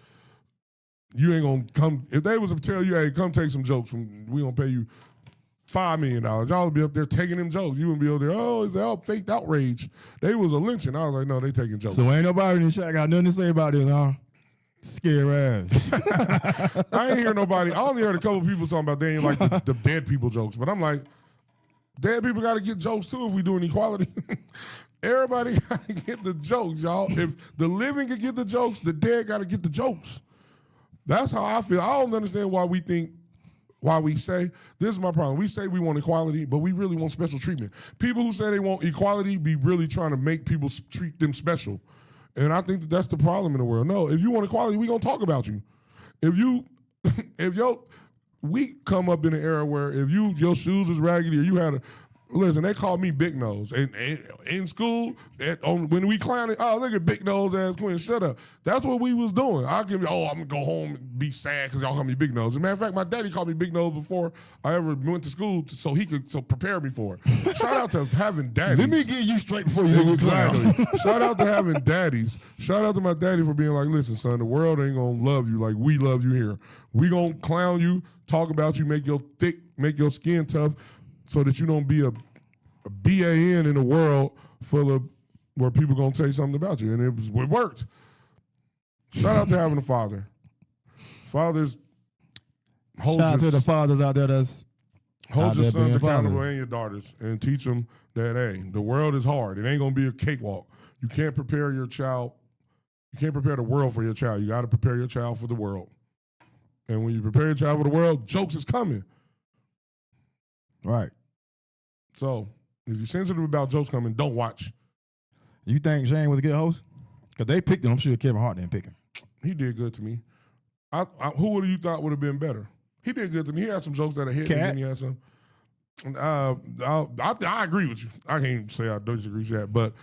Speaker 5: you ain't gonna come. If they was to tell you, hey, come take some jokes, we gonna pay you $5 million, y'all would be up there taking them jokes. You wouldn't be up there, it's all faked outrage. They was a lynching. I was like, no, they taking jokes.
Speaker 6: So ain't nobody in the chat got nothing to say about this, huh? Scare ass.
Speaker 5: I ain't hear nobody. I only heard a couple people talking about they ain't like the dead people jokes. But I'm like, dead people got to get jokes too if we doing equality. Everybody got to get the jokes, y'all. If the living can get the jokes, the dead got to get the jokes. That's how I feel. I don't understand why we say, this is my problem. We say we want equality, but we really want special treatment. People who say they want equality be really trying to make people treat them special. And I think that's the problem in the world. No, if you want equality, we gonna talk about you. We come up in an era where if your shoes is raggedy or you had Listen, they called me Big Nose. In school, when we clowning, oh, look at Big Nose ass Quinn, shut up. That's what we was doing. I'm going to go home and be sad because y'all call me Big Nose. As a matter of fact, my daddy called me Big Nose before I ever went to school so he could prepare me for it. Shout out to having daddies.
Speaker 6: Let me get you straight before you
Speaker 5: Exactly. Shout out to having daddies. Shout out to my daddy for being like, listen, son, the world ain't going to love you like we love you here. We going to clown you, talk about you, make your skin tough, so that you don't be a BAN in a world full of where people gonna say something about you, and it worked. Shout out to having a father. Fathers,
Speaker 6: shout out to the fathers out there that's
Speaker 5: hold your sons accountable
Speaker 6: fathers.
Speaker 5: and your daughters, and teach them that hey, the world is hard. It ain't gonna be a cakewalk. You can't prepare your child. You can't prepare the world for your child. You got to prepare your child for the world. And when you prepare your child for the world, jokes is coming.
Speaker 6: Right.
Speaker 5: So if you're sensitive about jokes coming, don't watch.
Speaker 6: You think Shane was a good host? Because they picked him. I'm sure Kevin Hart didn't pick him.
Speaker 5: He did good to me. Who would you thought would have been better? He did good to me. He had some jokes that hit me. And he had some. I agree with you. I can't say I don't disagree with that, but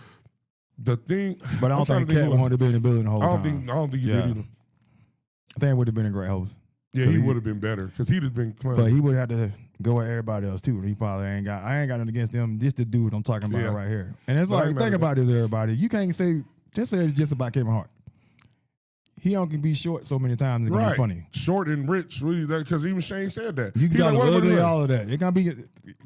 Speaker 5: the thing.
Speaker 6: But I don't think Katt wanted to be in the building the whole time.
Speaker 5: I don't think he did either.
Speaker 6: I think it would have been a great host.
Speaker 5: Yeah, he would have been better because he'd have been clown.
Speaker 6: But he would have had to go at everybody else too. He probably I ain't got nothing against them. This the dude I'm talking about right here. And it's like, think about this, everybody. You can't say it's just about Kevin Hart. He only can be short so many times it's gonna be funny.
Speaker 5: Short and rich, really, because even Shane said that.
Speaker 6: You got ugly, all of that. It gonna be.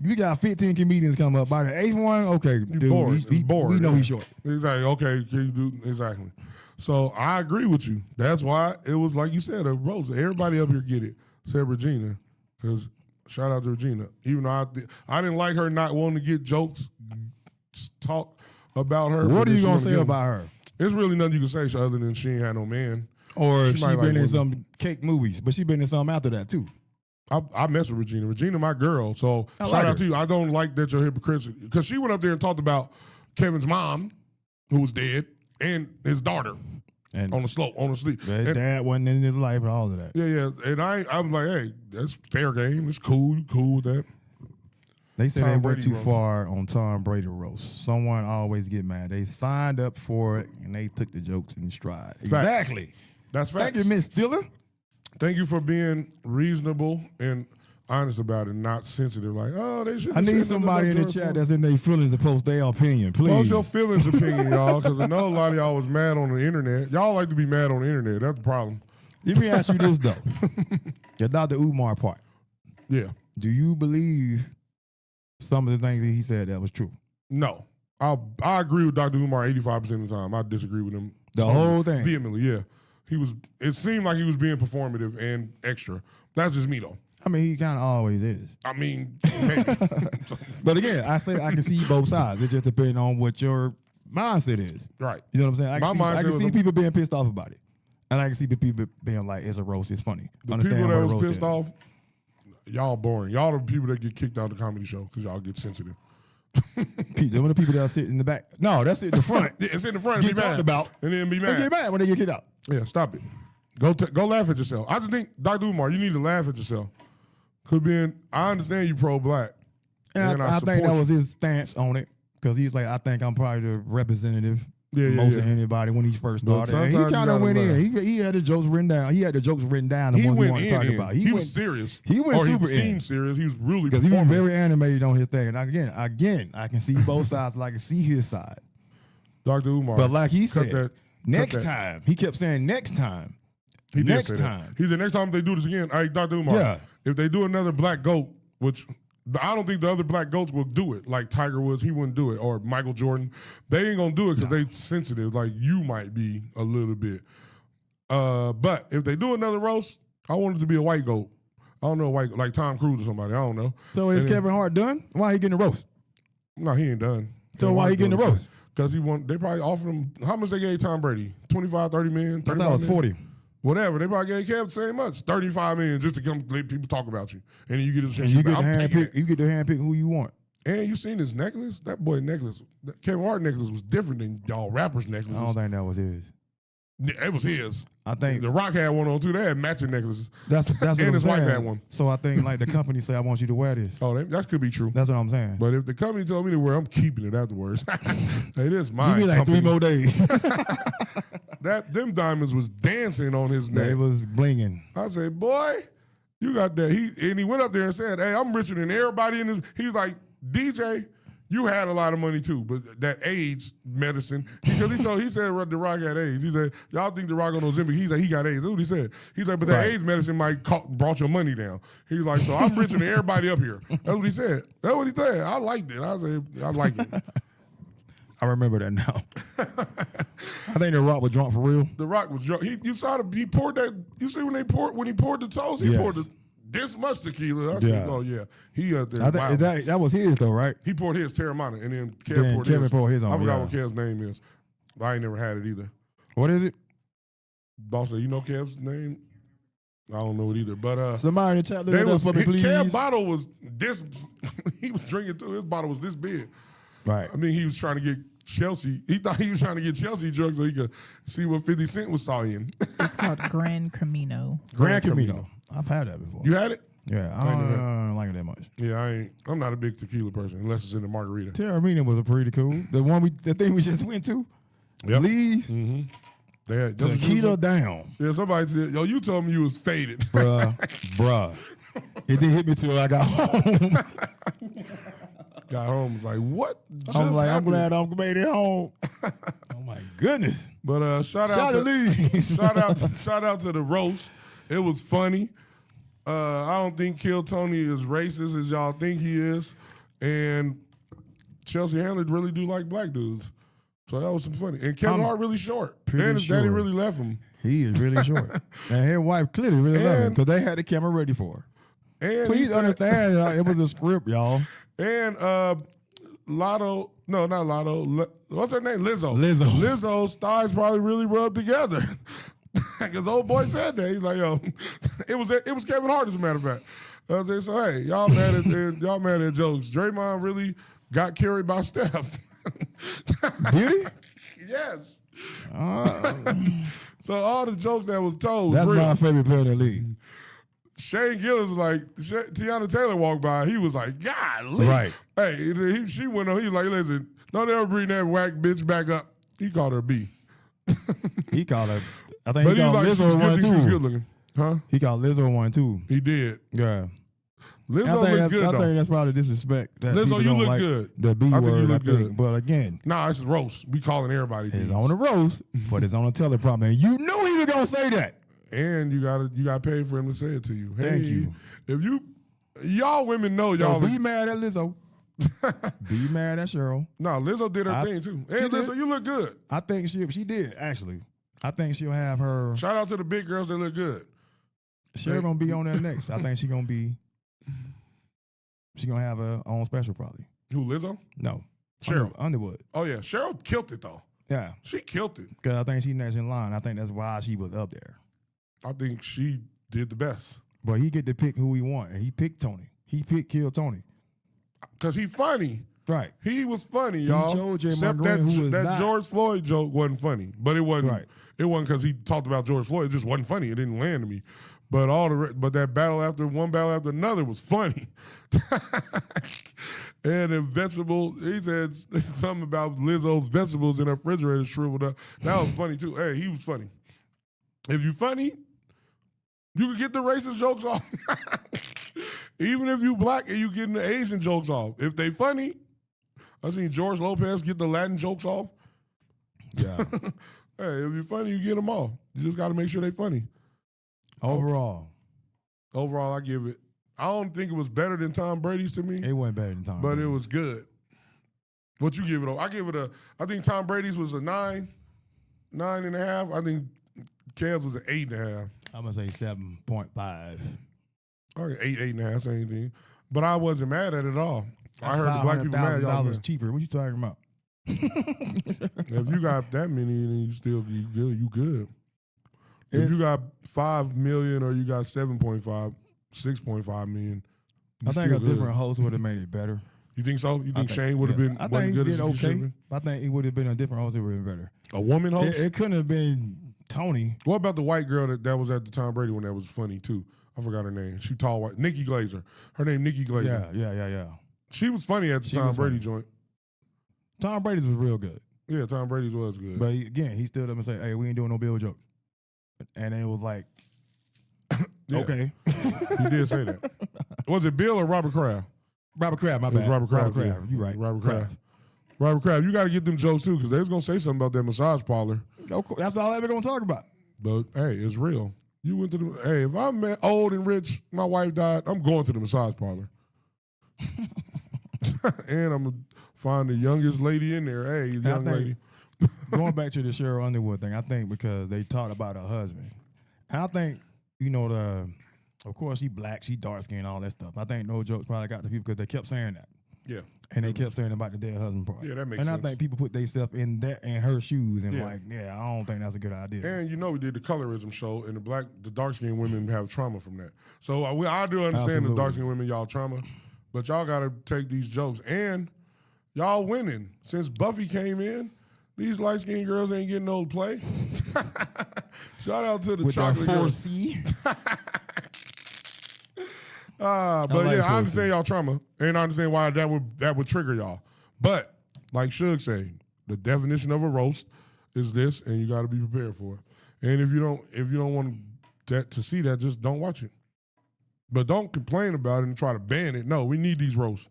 Speaker 6: You got 15 comedians come up. By the 8th one, okay, dude,
Speaker 5: bored.
Speaker 6: We know he's short.
Speaker 5: Exactly. Okay, can you do exactly? So I agree with you. That's why it was like you said, a rose. Everybody up here get it. Said Regina, because shout out to Regina. Even though I didn't like her not wanting to get jokes, talk about her.
Speaker 6: What are you gonna say about her?
Speaker 5: There's really nothing you can say other than she ain't had no man.
Speaker 6: Or she been in some cake movies, but she been in some after that too.
Speaker 5: I mess with Regina. Regina, my girl. So shout out to you. I don't like that you're hypocritical because she went up there and talked about Kevin's mom, who was dead, and his daughter. And on the sleep.
Speaker 6: His dad wasn't in his life and all of that.
Speaker 5: Yeah. And I was like, hey, that's fair game. It's cool. You cool with that.
Speaker 6: They said they went too far on Tom Brady roast. Someone always get mad. They signed up for it and they took the jokes in stride. Exactly.
Speaker 5: That's facts.
Speaker 6: Thank you, Miss Diller.
Speaker 5: Thank you for being reasonable and honest about it, not sensitive. Like, oh, they should.
Speaker 6: I need somebody in the chat that's in their feelings to post their opinion, please.
Speaker 5: Post your feelings opinion, y'all, because I know a lot of y'all was mad on the internet. Y'all like to be mad on the internet. That's the problem.
Speaker 6: Let me ask you this, though. The Dr. Umar part.
Speaker 5: Yeah.
Speaker 6: Do you believe some of the things that he said that was true?
Speaker 5: No. I agree with Dr. Umar 85% of the time. I disagree with him.
Speaker 6: The whole thing?
Speaker 5: Vehemently, yeah. It seemed like he was being performative and extra. That's just me, though.
Speaker 6: I mean, he kind of always is.
Speaker 5: I mean,
Speaker 6: but again, I can see both sides. It just depends on what your mindset is.
Speaker 5: Right.
Speaker 6: You know what I'm saying? I can see people being pissed off about it. And I can see people being like, it's a roast, it's funny.
Speaker 5: The people that was pissed off, y'all boring. Y'all are the people that get kicked out of the comedy show because y'all get sensitive.
Speaker 6: Them are the people that sit in the back. No, that's in the front.
Speaker 5: It's in the front.
Speaker 6: Get talked about.
Speaker 5: And then be mad.
Speaker 6: They get mad when they get kicked out.
Speaker 5: Yeah, stop it. Go laugh at yourself. I just think, Dr. Umar, you need to laugh at yourself. I understand you pro-black.
Speaker 6: And I think that was his stance on it. Because he's like, I think I'm probably the representative most of anybody when he first started. And he kind of went in. He had the jokes written down. He had the jokes written down, the ones he wanted to talk about.
Speaker 5: He was serious.
Speaker 6: He went super in.
Speaker 5: He seemed serious. He was really
Speaker 6: because he was very animated on his thing. And again, I can see both sides, but I can see his side.
Speaker 5: Dr. Umar.
Speaker 6: But like he said, next time. He kept saying next time.
Speaker 5: He next time. He said next time they do this again, Dr. Umar, if they do another black goat, which I don't think the other black goats will do it, like Tiger Woods, he wouldn't do it, or Michael Jordan. They ain't going to do it because they sensitive, like you might be a little bit. But if they do another roast, I want it to be a white goat. I don't know, like Tom Cruise or somebody. I don't know.
Speaker 6: So is Kevin Hart done? Why he getting the roast?
Speaker 5: No, he ain't done.
Speaker 6: So why he getting the roast?
Speaker 5: Because they probably offered him, how much they gave Tom Brady? 25, 30 million?
Speaker 6: I thought it was 40.
Speaker 5: Whatever. They probably gave Kev the same much. 35 million just to come let people talk about you. And then you get a chance.
Speaker 6: You get to handpick who you want.
Speaker 5: And you seen his necklace? That boy necklace, Kevin Hart necklace was different than y'all rappers' necklaces.
Speaker 6: I don't think that was his.
Speaker 5: It was his.
Speaker 6: I think
Speaker 5: The Rock had one on too. They had matching necklaces.
Speaker 6: that's what
Speaker 5: and
Speaker 6: I'm
Speaker 5: his wife
Speaker 6: saying.
Speaker 5: had one.
Speaker 6: So I think like the company say I want you to wear this.
Speaker 5: Oh, that could be true.
Speaker 6: That's what I'm saying.
Speaker 5: But if the company told me to wear, I'm keeping it afterwards. It is mine.
Speaker 6: Give me like
Speaker 5: company.
Speaker 6: 3 more days.
Speaker 5: Them diamonds was dancing on his neck.
Speaker 6: It was blinging.
Speaker 5: I said, boy, you got that. He went up there and said, hey, I'm richer than everybody in this. He's like, DJ, you had a lot of money too, but that AIDS medicine, because he said The Rock had AIDS. He said, y'all think The Rock on Ozempic? He's like, he got AIDS. That's what he said. He's like, but that AIDS medicine brought your money down. He's like, so I'm richer than everybody up here. That's what he said. That's what he said. I liked it. I said, I like it.
Speaker 6: I remember that now. I think The Rock was drunk for real.
Speaker 5: The Rock was drunk. He poured that. You see when he poured the toast, he poured this much tequila. I said, oh yeah, he out there.
Speaker 6: I think that was his though, right?
Speaker 5: He poured his Terramana, and then Kevin
Speaker 6: poured his on.
Speaker 5: I forgot what Kev's name is. I ain't never had it either.
Speaker 6: What is it?
Speaker 5: Boss said, you know Kev's name? I don't know it either. But
Speaker 6: somebody in the chat, look at us for me, please.
Speaker 5: Kev's bottle was this. He was drinking too. His bottle was this big.
Speaker 6: Right.
Speaker 5: I mean, he was trying to get Chelsea. He thought he was trying to get Chelsea drunk so he could see what 50 Cent was sawing.
Speaker 4: It's called Gran Camino.
Speaker 6: Gran Camino. I've had that before.
Speaker 5: You had it?
Speaker 6: Yeah, I don't like it that much.
Speaker 5: Yeah, I'm not a big tequila person unless it's in the margarita.
Speaker 6: Terramina was pretty cool. The thing we just went to.
Speaker 5: Yep.
Speaker 6: Lee's.
Speaker 5: Mm-hmm. They had
Speaker 6: Tequila down.
Speaker 5: Yeah, somebody said, yo, you told me you was faded.
Speaker 6: Bruh. It didn't hit me till I got home.
Speaker 5: Got home, was like, what?
Speaker 6: I'm like, I'm glad I made it home. Oh my goodness!
Speaker 5: But shout out to
Speaker 6: Lee.
Speaker 5: shout out to the roast. It was funny. I don't think Kill Tony is racist as y'all think he is, and Chelsea Handler really do like black dudes. So that was some funny. And Kevin Hart really short. And his daddy really left him.
Speaker 6: He is really short. And his wife clearly really loved him because they had the camera ready for her.
Speaker 5: And
Speaker 6: please understand, it was a script, y'all.
Speaker 5: And Lotto, no, not Lotto. What's her name? Lizzo. Lizzo's thighs probably really rubbed together. Because old boy said that. He's like, yo, it was Kevin Hart, as a matter of fact. They said, hey, y'all mad at jokes. Draymond really got carried by Steph.
Speaker 6: Did he?
Speaker 5: Yes. So all the jokes that was told.
Speaker 6: That's
Speaker 5: real.
Speaker 6: my favorite player in the league.
Speaker 5: Shane Gillis was like, Tiana Taylor walked by. He was like, golly.
Speaker 6: Right.
Speaker 5: Hey, she went on. He was like, listen, don't ever bring that whack bitch back up. He called her B.
Speaker 6: He called her. I think he called Lizzo one too.
Speaker 5: She was good looking. Huh?
Speaker 6: He called Lizzo one too.
Speaker 5: He did.
Speaker 6: Yeah.
Speaker 5: Lizzo looked good, though.
Speaker 6: I think that's probably disrespect. That
Speaker 5: Lizzo, you look
Speaker 6: like
Speaker 5: good.
Speaker 6: The B
Speaker 5: I
Speaker 6: word,
Speaker 5: think you look good.
Speaker 6: But again.
Speaker 5: Nah, it's a roast. We calling everybody
Speaker 6: It's
Speaker 5: B's.
Speaker 6: on the roast, but it's on a teleprompter. And you knew he was going to say that.
Speaker 5: And you got paid for him to say it to you.
Speaker 6: Thank you.
Speaker 5: If y'all women know y'all.
Speaker 6: Be mad at Lizzo. Be mad at Cheryl.
Speaker 5: No, Lizzo did her thing too. And Lizzo, you look good.
Speaker 6: I think she did, actually. I think she'll have her.
Speaker 5: Shout out to the big girls that look good.
Speaker 6: Cheryl going to be on there next. I think she's going to have her own special probably.
Speaker 5: Who, Lizzo?
Speaker 6: No.
Speaker 5: Cheryl.
Speaker 6: Underwood.
Speaker 5: Oh, yeah. Cheryl killed it, though.
Speaker 6: Yeah.
Speaker 5: She killed it.
Speaker 6: Because I think she's next in line. I think that's why she was up there.
Speaker 5: I think she did the best.
Speaker 6: But he get to pick who he want, and he picked Tony. He picked Kill Tony.
Speaker 5: Because he funny.
Speaker 6: Right.
Speaker 5: He was funny, y'all.
Speaker 6: He chose Jay
Speaker 5: Except
Speaker 6: Montgomery, who was
Speaker 5: that
Speaker 6: not.
Speaker 5: George Floyd joke wasn't funny. But it wasn't.
Speaker 6: Right.
Speaker 5: It wasn't because he talked about George Floyd. It just wasn't funny. It didn't land to me. But but that one battle after another was funny. And the vegetable, he said something about Lizzo's vegetables in her refrigerator shriveled up. That was funny too. Hey, he was funny. If you funny, you can get the racist jokes off. Even if you black and you getting the Asian jokes off. If they funny, I seen George Lopez get the Latin jokes off.
Speaker 6: Yeah.
Speaker 5: Hey, if you're funny, you get them off. You just got to make sure they funny.
Speaker 6: Overall,
Speaker 5: I give it. I don't think it was better than Tom Brady's to me.
Speaker 6: it wasn't better than Tom
Speaker 5: But
Speaker 6: Brady.
Speaker 5: it was good. What you give it? I give it I think Tom Brady's was a 9.5. I think Kev's was an 8.5.
Speaker 6: I'm going to say 7.5.
Speaker 5: Okay, 8.5, same thing. But I wasn't mad at it at all. I heard the black people mad. Y'all
Speaker 6: $500,000 cheaper. What you talking about?
Speaker 5: If you got that many, then you still you good. If you got 5 million or you got 7.5, 6.5 million,
Speaker 6: I think a
Speaker 5: good.
Speaker 6: different host would have made it better.
Speaker 5: You think so? You think Shane would have been
Speaker 6: I
Speaker 5: wasn't
Speaker 6: think
Speaker 5: good
Speaker 6: he
Speaker 5: as
Speaker 6: did
Speaker 5: he should have
Speaker 6: okay.
Speaker 5: been?
Speaker 6: I think it would have been a different host. It would have been better.
Speaker 5: A woman host?
Speaker 6: It couldn't have been Tony.
Speaker 5: What about the white girl that was at the Tom Brady one that was funny too? I forgot her name. She tall white. Nikki Glazer. Her name Nikki Glazer.
Speaker 6: Yeah.
Speaker 5: She was funny at the Tom Brady joint.
Speaker 6: Tom Brady's was real good.
Speaker 5: Yeah, Tom Brady's was good.
Speaker 6: But he stood up and said, "Hey, we ain't doing no Bill jokes." And it was like, okay.
Speaker 5: He did say that. Was it Bill or Robert Kraft?
Speaker 6: Robert Kraft, my
Speaker 5: It was
Speaker 6: bad.
Speaker 5: Robert Kraft.
Speaker 6: Kraft.
Speaker 5: Yeah.
Speaker 6: You right.
Speaker 5: Robert Kraft. Robert Kraft, you got to get them jokes too, because they was going to say something about that massage parlor.
Speaker 6: That's all I'm ever going to talk about.
Speaker 5: But, hey, it's real. You went to the, hey, if I'm old and rich, my wife died, I'm going to the massage parlor. And I'm going to find the youngest lady in there. Hey, young lady.
Speaker 6: Going back to the Cheryl Underwood thing, I think because they talked about her husband. And I think, of course, she black, she dark skinned, all that stuff. I think no jokes probably got to people because they kept saying that.
Speaker 5: Yeah.
Speaker 6: And they kept saying about the dead husband part.
Speaker 5: Yeah, that makes
Speaker 6: sense.
Speaker 5: sense.
Speaker 6: And I think people put themselves in her shoes and I don't think that's a good idea.
Speaker 5: And we did the colorism show, and the dark-skinned women have trauma from that. So I do understand the dark-skinned women, y'all trauma, but y'all got to take these jokes. And y'all winning. Since Buffy came in, these light-skinned girls ain't getting no play. Shout out to the
Speaker 6: with
Speaker 5: chocolate girls.
Speaker 6: 4C.
Speaker 5: But I understand y'all trauma, and I understand why that would trigger y'all. But like Suge say, the definition of a roast is this, and you got to be prepared for it. And if you don't want to see that, just don't watch it. But don't complain about it and try to ban it. No, we need these roasts.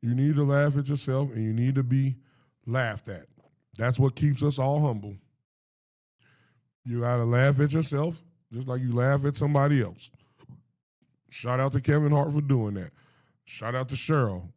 Speaker 5: You need to laugh at yourself, and you need to be laughed at. That's what keeps us all humble. You got to laugh at yourself just like you laugh at somebody else. Shout out to Kevin Hart for doing that. Shout out to Cheryl.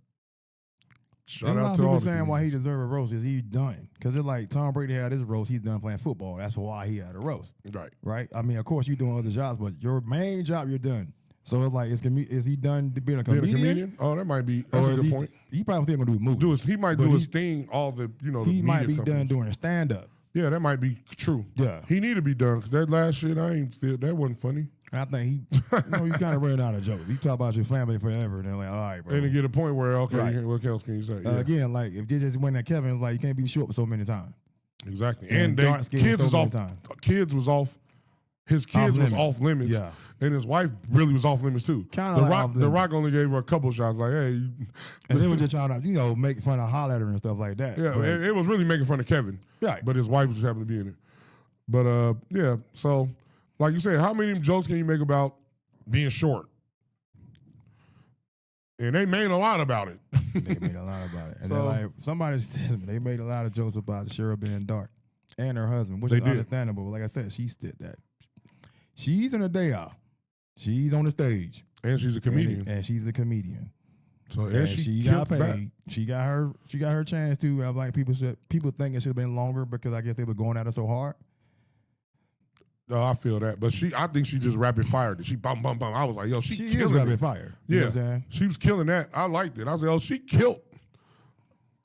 Speaker 5: Shout out to all the
Speaker 6: saying why he deserves a roast is he done. Because it's like Tom Brady had his roast, he's done playing football. That's why he had a roast. Right? I mean, of course, you're doing other jobs, but your main job, you're done. So it's like, is he done being a comedian?
Speaker 5: Oh, that might be. That's a good point.
Speaker 6: He probably still gonna do movies.
Speaker 5: He might do his thing. All the the
Speaker 6: he might be
Speaker 5: companies.
Speaker 6: done doing a stand up.
Speaker 5: Yeah, that might be true.
Speaker 6: Yeah,
Speaker 5: he need to be done because that last shit that wasn't funny.
Speaker 6: And I think you kind of running out of jokes. You talk about your family forever, and they're like, all right, bro.
Speaker 5: And to get a point where what else can you say? Yeah.
Speaker 6: Again, like if they just went at Kevin, it's like you can't be short for so many times.
Speaker 5: Exactly, and kids was off. Kids was off. His kids was off limits.
Speaker 6: Yeah.
Speaker 5: And his wife really was off limits too. The Rock only gave her a couple shots, like, hey.
Speaker 6: And they were just trying to, make fun of holler at her and stuff like that.
Speaker 5: Yeah, it was really making fun of Kevin.
Speaker 6: Right.
Speaker 5: But his wife just happened to be in it. But so like you said, how many jokes can you make about being short? And they made a lot about it.
Speaker 6: They made a lot about it. And then like somebody said they made a lot of jokes about Cheryl being dark and her husband, which is understandable. But like I said, she did that. She's in a day off. She's on the stage.
Speaker 5: And she's a comedian.
Speaker 6: And she's a comedian.
Speaker 5: So and she
Speaker 6: got paid.
Speaker 5: Back.
Speaker 6: She got her chance too. I'm like people think it should have been longer because I guess they were going at her so hard.
Speaker 5: No, I feel that. But I think she just rapid fired it. She bum bum bum. I was like, yo, she
Speaker 6: is rapid fire.
Speaker 5: Yeah.
Speaker 6: You know what I'm saying?
Speaker 5: She was killing that. I liked it. I was like, oh, she killed.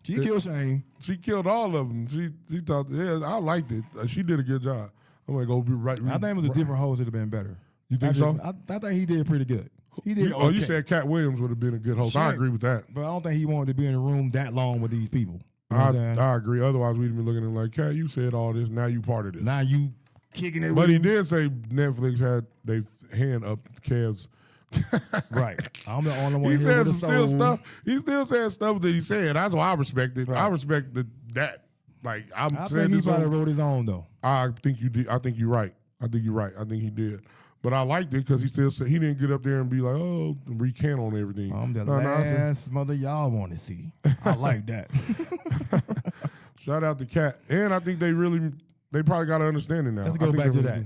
Speaker 6: She killed Shane.
Speaker 5: She killed all of them. She thought, I liked it. She did a good job. I'm gonna go be right.
Speaker 6: I think it was a different host that would have been better.
Speaker 5: You think so?
Speaker 6: I think he did pretty good. He did. Okay.
Speaker 5: You said Katt Williams would have been a good host. I agree with that.
Speaker 6: But I don't think he wanted to be in the room that long with these people. You know
Speaker 5: I agree. Otherwise, we'd be looking at him like, Katt, you said all this. Now you part of this.
Speaker 6: Now you kicking it.
Speaker 5: But he did say Netflix had their hand up Kev's.
Speaker 6: Right. I'm the only one
Speaker 5: he
Speaker 6: here
Speaker 5: said
Speaker 6: with
Speaker 5: some stuff. He still said stuff that he said. That's why I respect it. Right. I respect that. Like I
Speaker 6: think he probably wrote his own though.
Speaker 5: I think you did. I think you're right. I think he did. But I liked it because he still said he didn't get up there and be like, oh, recant on everything.
Speaker 6: I'm the last mother y'all want to see. I like that.
Speaker 5: Shout out to Katt. And I think they probably got an understanding now.
Speaker 6: Let's go back to that.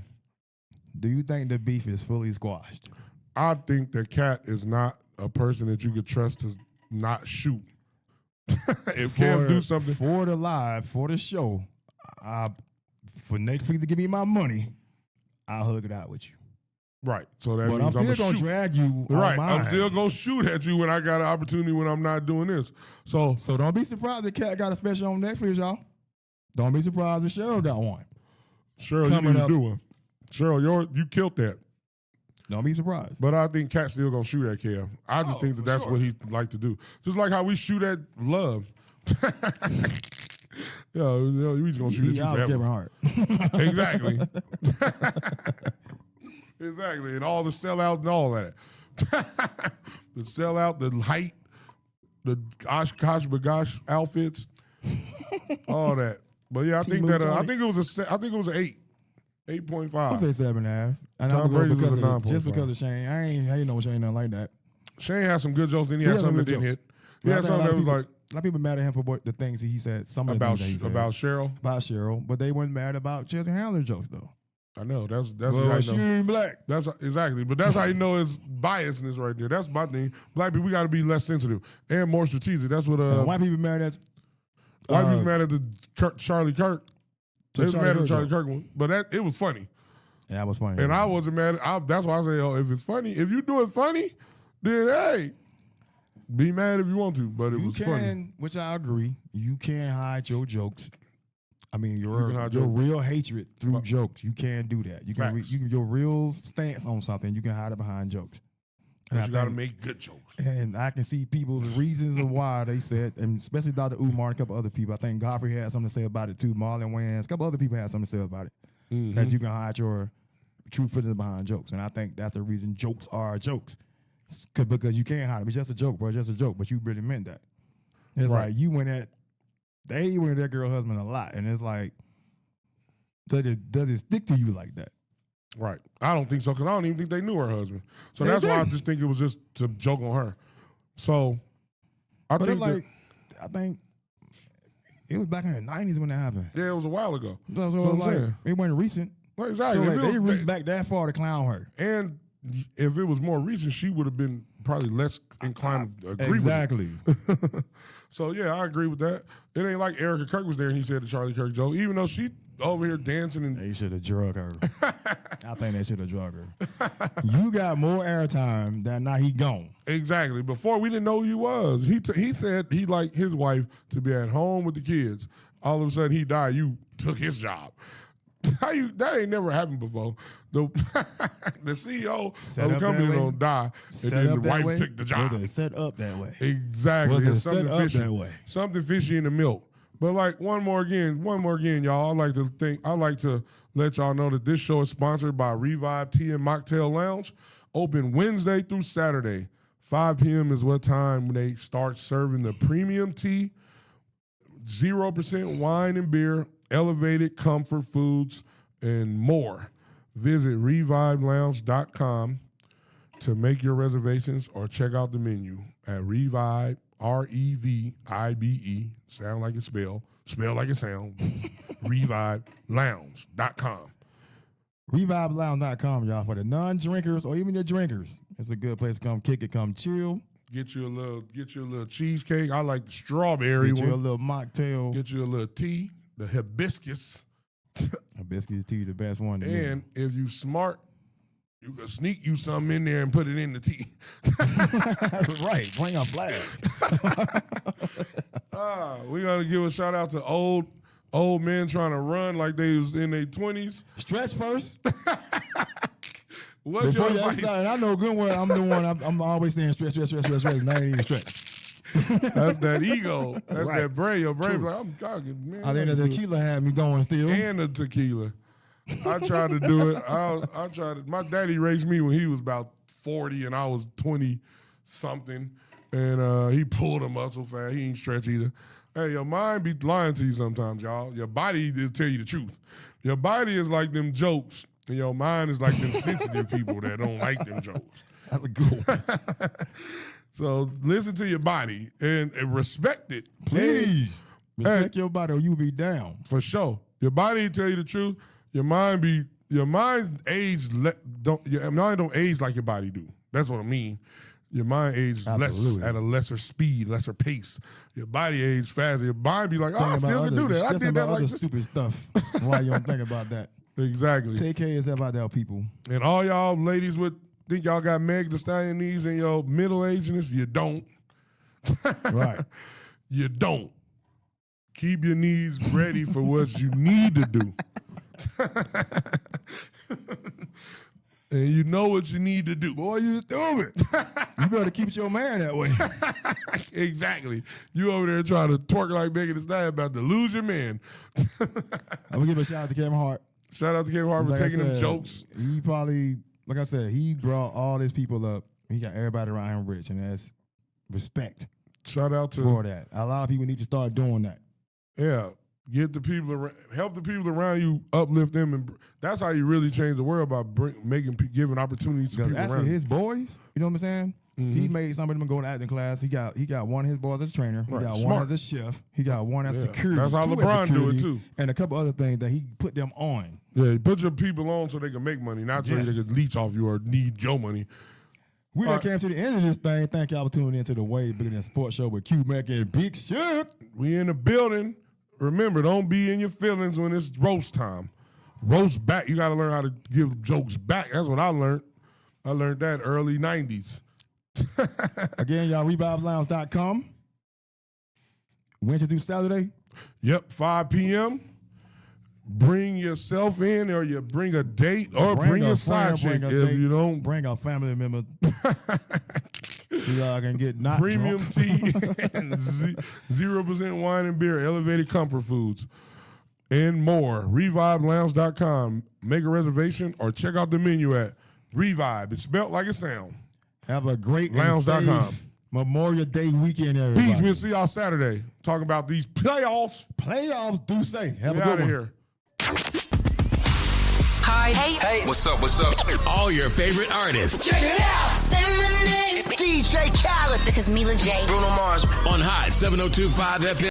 Speaker 6: Do you think the beef is fully squashed?
Speaker 5: I think that Katt is not a person that you could trust to not shoot. If Kev do something
Speaker 6: for the live, for the show, for Netflix to give me my money, I'll hug it out with you.
Speaker 5: Right. So that
Speaker 6: but
Speaker 5: means
Speaker 6: I'm still gonna drag you.
Speaker 5: Right. I'm still gonna shoot at you when I got an opportunity when I'm not doing this. So
Speaker 6: don't be surprised that Katt got a special on Netflix, y'all. Don't be surprised if Cheryl got one.
Speaker 5: Cheryl, you need to do one. Cheryl, you killed that.
Speaker 6: Don't be surprised.
Speaker 5: But I think Katt's still gonna shoot at Kev. I just think that's what he like to do. Just like how we shoot at Love. We just gonna shoot at you
Speaker 6: out
Speaker 5: forever.
Speaker 6: Kevin Hart.
Speaker 5: Exactly. Exactly. And all the sellout and all that. The sellout, the height, the Oshkosh Bagosh outfits, all that. But yeah, I think it was an 8. 8.5.
Speaker 6: I would say 7.5. And
Speaker 5: Tom Brady was a 9.5.
Speaker 6: Just because of Shane. I ain't know Shane nothing like that.
Speaker 5: Shane had some good jokes, then he had something that didn't hit. He had something that was like.
Speaker 6: A lot of people mad at him for the things he said. Some of the things that he said.
Speaker 5: About Cheryl?
Speaker 6: About Cheryl. But they weren't mad about Chelsea Handler jokes, though.
Speaker 5: I know. That's
Speaker 6: well,
Speaker 5: how
Speaker 6: she
Speaker 5: you know.
Speaker 6: ain't black.
Speaker 5: That's exactly. But that's how you know it's biasness right there. That's my thing. Black people, we got to be less sensitive and more strategic. That's what.
Speaker 6: White people mad at.
Speaker 5: White people mad at the Charlie Kirk. They was mad at the Charlie Kirk one, but it was funny.
Speaker 6: Yeah, that was funny.
Speaker 5: And I wasn't mad. That's why I say, if it's funny, if you do it funny, then hey, be mad if you want to. But it was funny.
Speaker 6: Which I agree. You can hide your jokes. I mean, your real hatred through jokes. You can do that. You can your real stance on something. You can hide it behind jokes.
Speaker 5: And you got to make good jokes.
Speaker 6: And I can see people's reasons of why they said, and especially Dr. Umar and a couple other people. I think Godfrey had something to say about it too. Marlon Wayans, a couple other people had something to say about it. Mm-hmm. That you can hide your true feelings behind jokes. And I think that's the reason jokes are jokes. Because you can't hide it. It's just a joke, bro. It's just a joke. But you really meant that. It's like they went at their girl husband a lot. And it's like, does it stick to you like that?
Speaker 5: Right. I don't think so, because I don't even think they knew her husband. So that's why I just think it was just to joke on her. So I think it was back in the 90s when that happened. Yeah, it was a while ago.
Speaker 6: So it wasn't recent.
Speaker 5: Right, exactly.
Speaker 6: So they reached back that far to clown her.
Speaker 5: And if it was more recent, she would have been probably less inclined to agree
Speaker 6: exactly.
Speaker 5: with it. So yeah, I agree with that. It ain't like Erica Kirk was there and he said the Charlie Kirk joke, even though she over here dancing and
Speaker 6: they should have drug her. I think they should have drug her. You got more airtime than now he gone.
Speaker 5: Exactly. Before we didn't know who he was. He said he liked his wife to be at home with the kids. All of a sudden he died. You took his job. That ain't never happened before. The CEO of the company don't die, and then the wife took the job.
Speaker 6: Was it set up that way?
Speaker 5: Exactly.
Speaker 6: Was it
Speaker 5: it's
Speaker 6: set up that way?
Speaker 5: Something fishy in the milk. But like one more again, y'all. I like to let y'all know that this show is sponsored by Revive Tea and Mocktail Lounge. Open Wednesday through Saturday. 5 p.m. is what time when they start serving the premium tea, 0% wine and beer, elevated comfort foods, and more. Visit revivelounge.com to make your reservations or check out the menu at Revive, REVIBE, sound like it spell like it sound, revivelounge.com.
Speaker 6: Revivelounge.com, y'all, for the non-drinkers or even the drinkers. It's a good place to come kick it, come chill.
Speaker 5: Get you a little cheesecake. I like the strawberry one.
Speaker 6: Get you a little mocktail.
Speaker 5: Get you a little tea, the hibiscus.
Speaker 6: Hibiscus tea, the best one.
Speaker 5: And if you smart, you can sneak you something in there and put it in the tea.
Speaker 6: Right, bring a flask.
Speaker 5: We gotta give a shout out to old men trying to run like they was in their 20s.
Speaker 6: Stretch first.
Speaker 5: What's your advice?
Speaker 6: I know good one. I'm the one. I'm always saying stretch. And I ain't even stretch.
Speaker 5: That's that ego. That's
Speaker 6: right.
Speaker 5: that brain. Your brain like, I'm cogging, man.
Speaker 6: I think the tequila had me going still.
Speaker 5: And the tequila. I tried to do it. I tried it. My daddy raised me when he was about 40 and I was 20-something. And he pulled a muscle fast. He ain't stretch either. Hey, your mind be lying to you sometimes, y'all. Your body will tell you the truth. Your body is like them jokes. And your mind is like them sensitive people that don't like them jokes.
Speaker 6: That's a good one.
Speaker 5: So listen to your body and respect it.
Speaker 6: Please. Respect your body or you be down.
Speaker 5: For sure. Your body tell you the truth. Your mind don't age like your body do. That's what I mean. Your mind ages less at a lesser speed, lesser pace. Your body ages faster. Your mind be like, I still can do that. I did that like this.
Speaker 6: Stupid stuff. Why you don't think about that?
Speaker 5: Exactly.
Speaker 6: Take care of yourself out there, people.
Speaker 5: And all y'all ladies think y'all got Meg Thee Stallion knees in your middle ageness. You don't.
Speaker 6: Right.
Speaker 5: You don't. Keep your knees ready for what you need to do. And you know what you need to do.
Speaker 6: Boy, you stupid. You better keep your man that way.
Speaker 5: Exactly. You over there trying to twerk like Megan Thee Stallion, about to lose your man.
Speaker 6: I'm going to give a shout out to Kevin Hart.
Speaker 5: Shout out to Kevin Hart for taking them jokes.
Speaker 6: He probably, like I said, he brought all these people up. He got everybody around him rich, and that's respect.
Speaker 5: Shout out to
Speaker 6: for that. A lot of people need to start doing that.
Speaker 5: Yeah. Get the people around, help the people around you, uplift them, and that's how you really change the world, by giving opportunities to people around
Speaker 6: his boys, you know what I'm saying? Mm-hmm. He made some of them go to acting class. He got one of his boys as a trainer. He got one as a chef. He got one as security.
Speaker 5: That's how LeBron do it too.
Speaker 6: And a couple other things that he put them on.
Speaker 5: Yeah, you put your people on so they can make money, not so they can leech off you or need your money.
Speaker 6: We done came to the end of this thing. Thank y'all for tuning into the Wayyy Bigger Than Sports Show with Q-Mecca and Big Suge.
Speaker 5: We in the building. Remember, don't be in your feelings when it's roast time. Roast back. You got to learn how to give jokes back. That's what I learned. I learned that early 90s.
Speaker 6: Again, y'all, RevivLounge.com. Wednesday through Saturday.
Speaker 5: Yep, 5 p.m. Bring yourself in, or you bring a date, or bring a side chick. If you don't,
Speaker 6: bring a family member. So y'all can get not
Speaker 5: premium
Speaker 6: drunk.
Speaker 5: tea and 0% wine and beer, elevated comfort foods, and more. RevivLounge.com. Make a reservation or check out the menu at Revive. It's spelled like it sounds.
Speaker 6: Have a great
Speaker 5: Lounge.com.
Speaker 6: Memorial Day weekend, everybody.
Speaker 5: Peace. We'll see y'all Saturday. Talking about these playoffs.
Speaker 6: Playoffs, do say. Have a
Speaker 5: out
Speaker 6: good
Speaker 5: of
Speaker 6: one.
Speaker 5: Here.
Speaker 3: Hi. Hey.
Speaker 1: What's up? All your favorite artists.
Speaker 3: Check it out. Say my name. DJ Khaled. This is Mila J. Bruno Mars.
Speaker 1: On Hot 702.5 FM.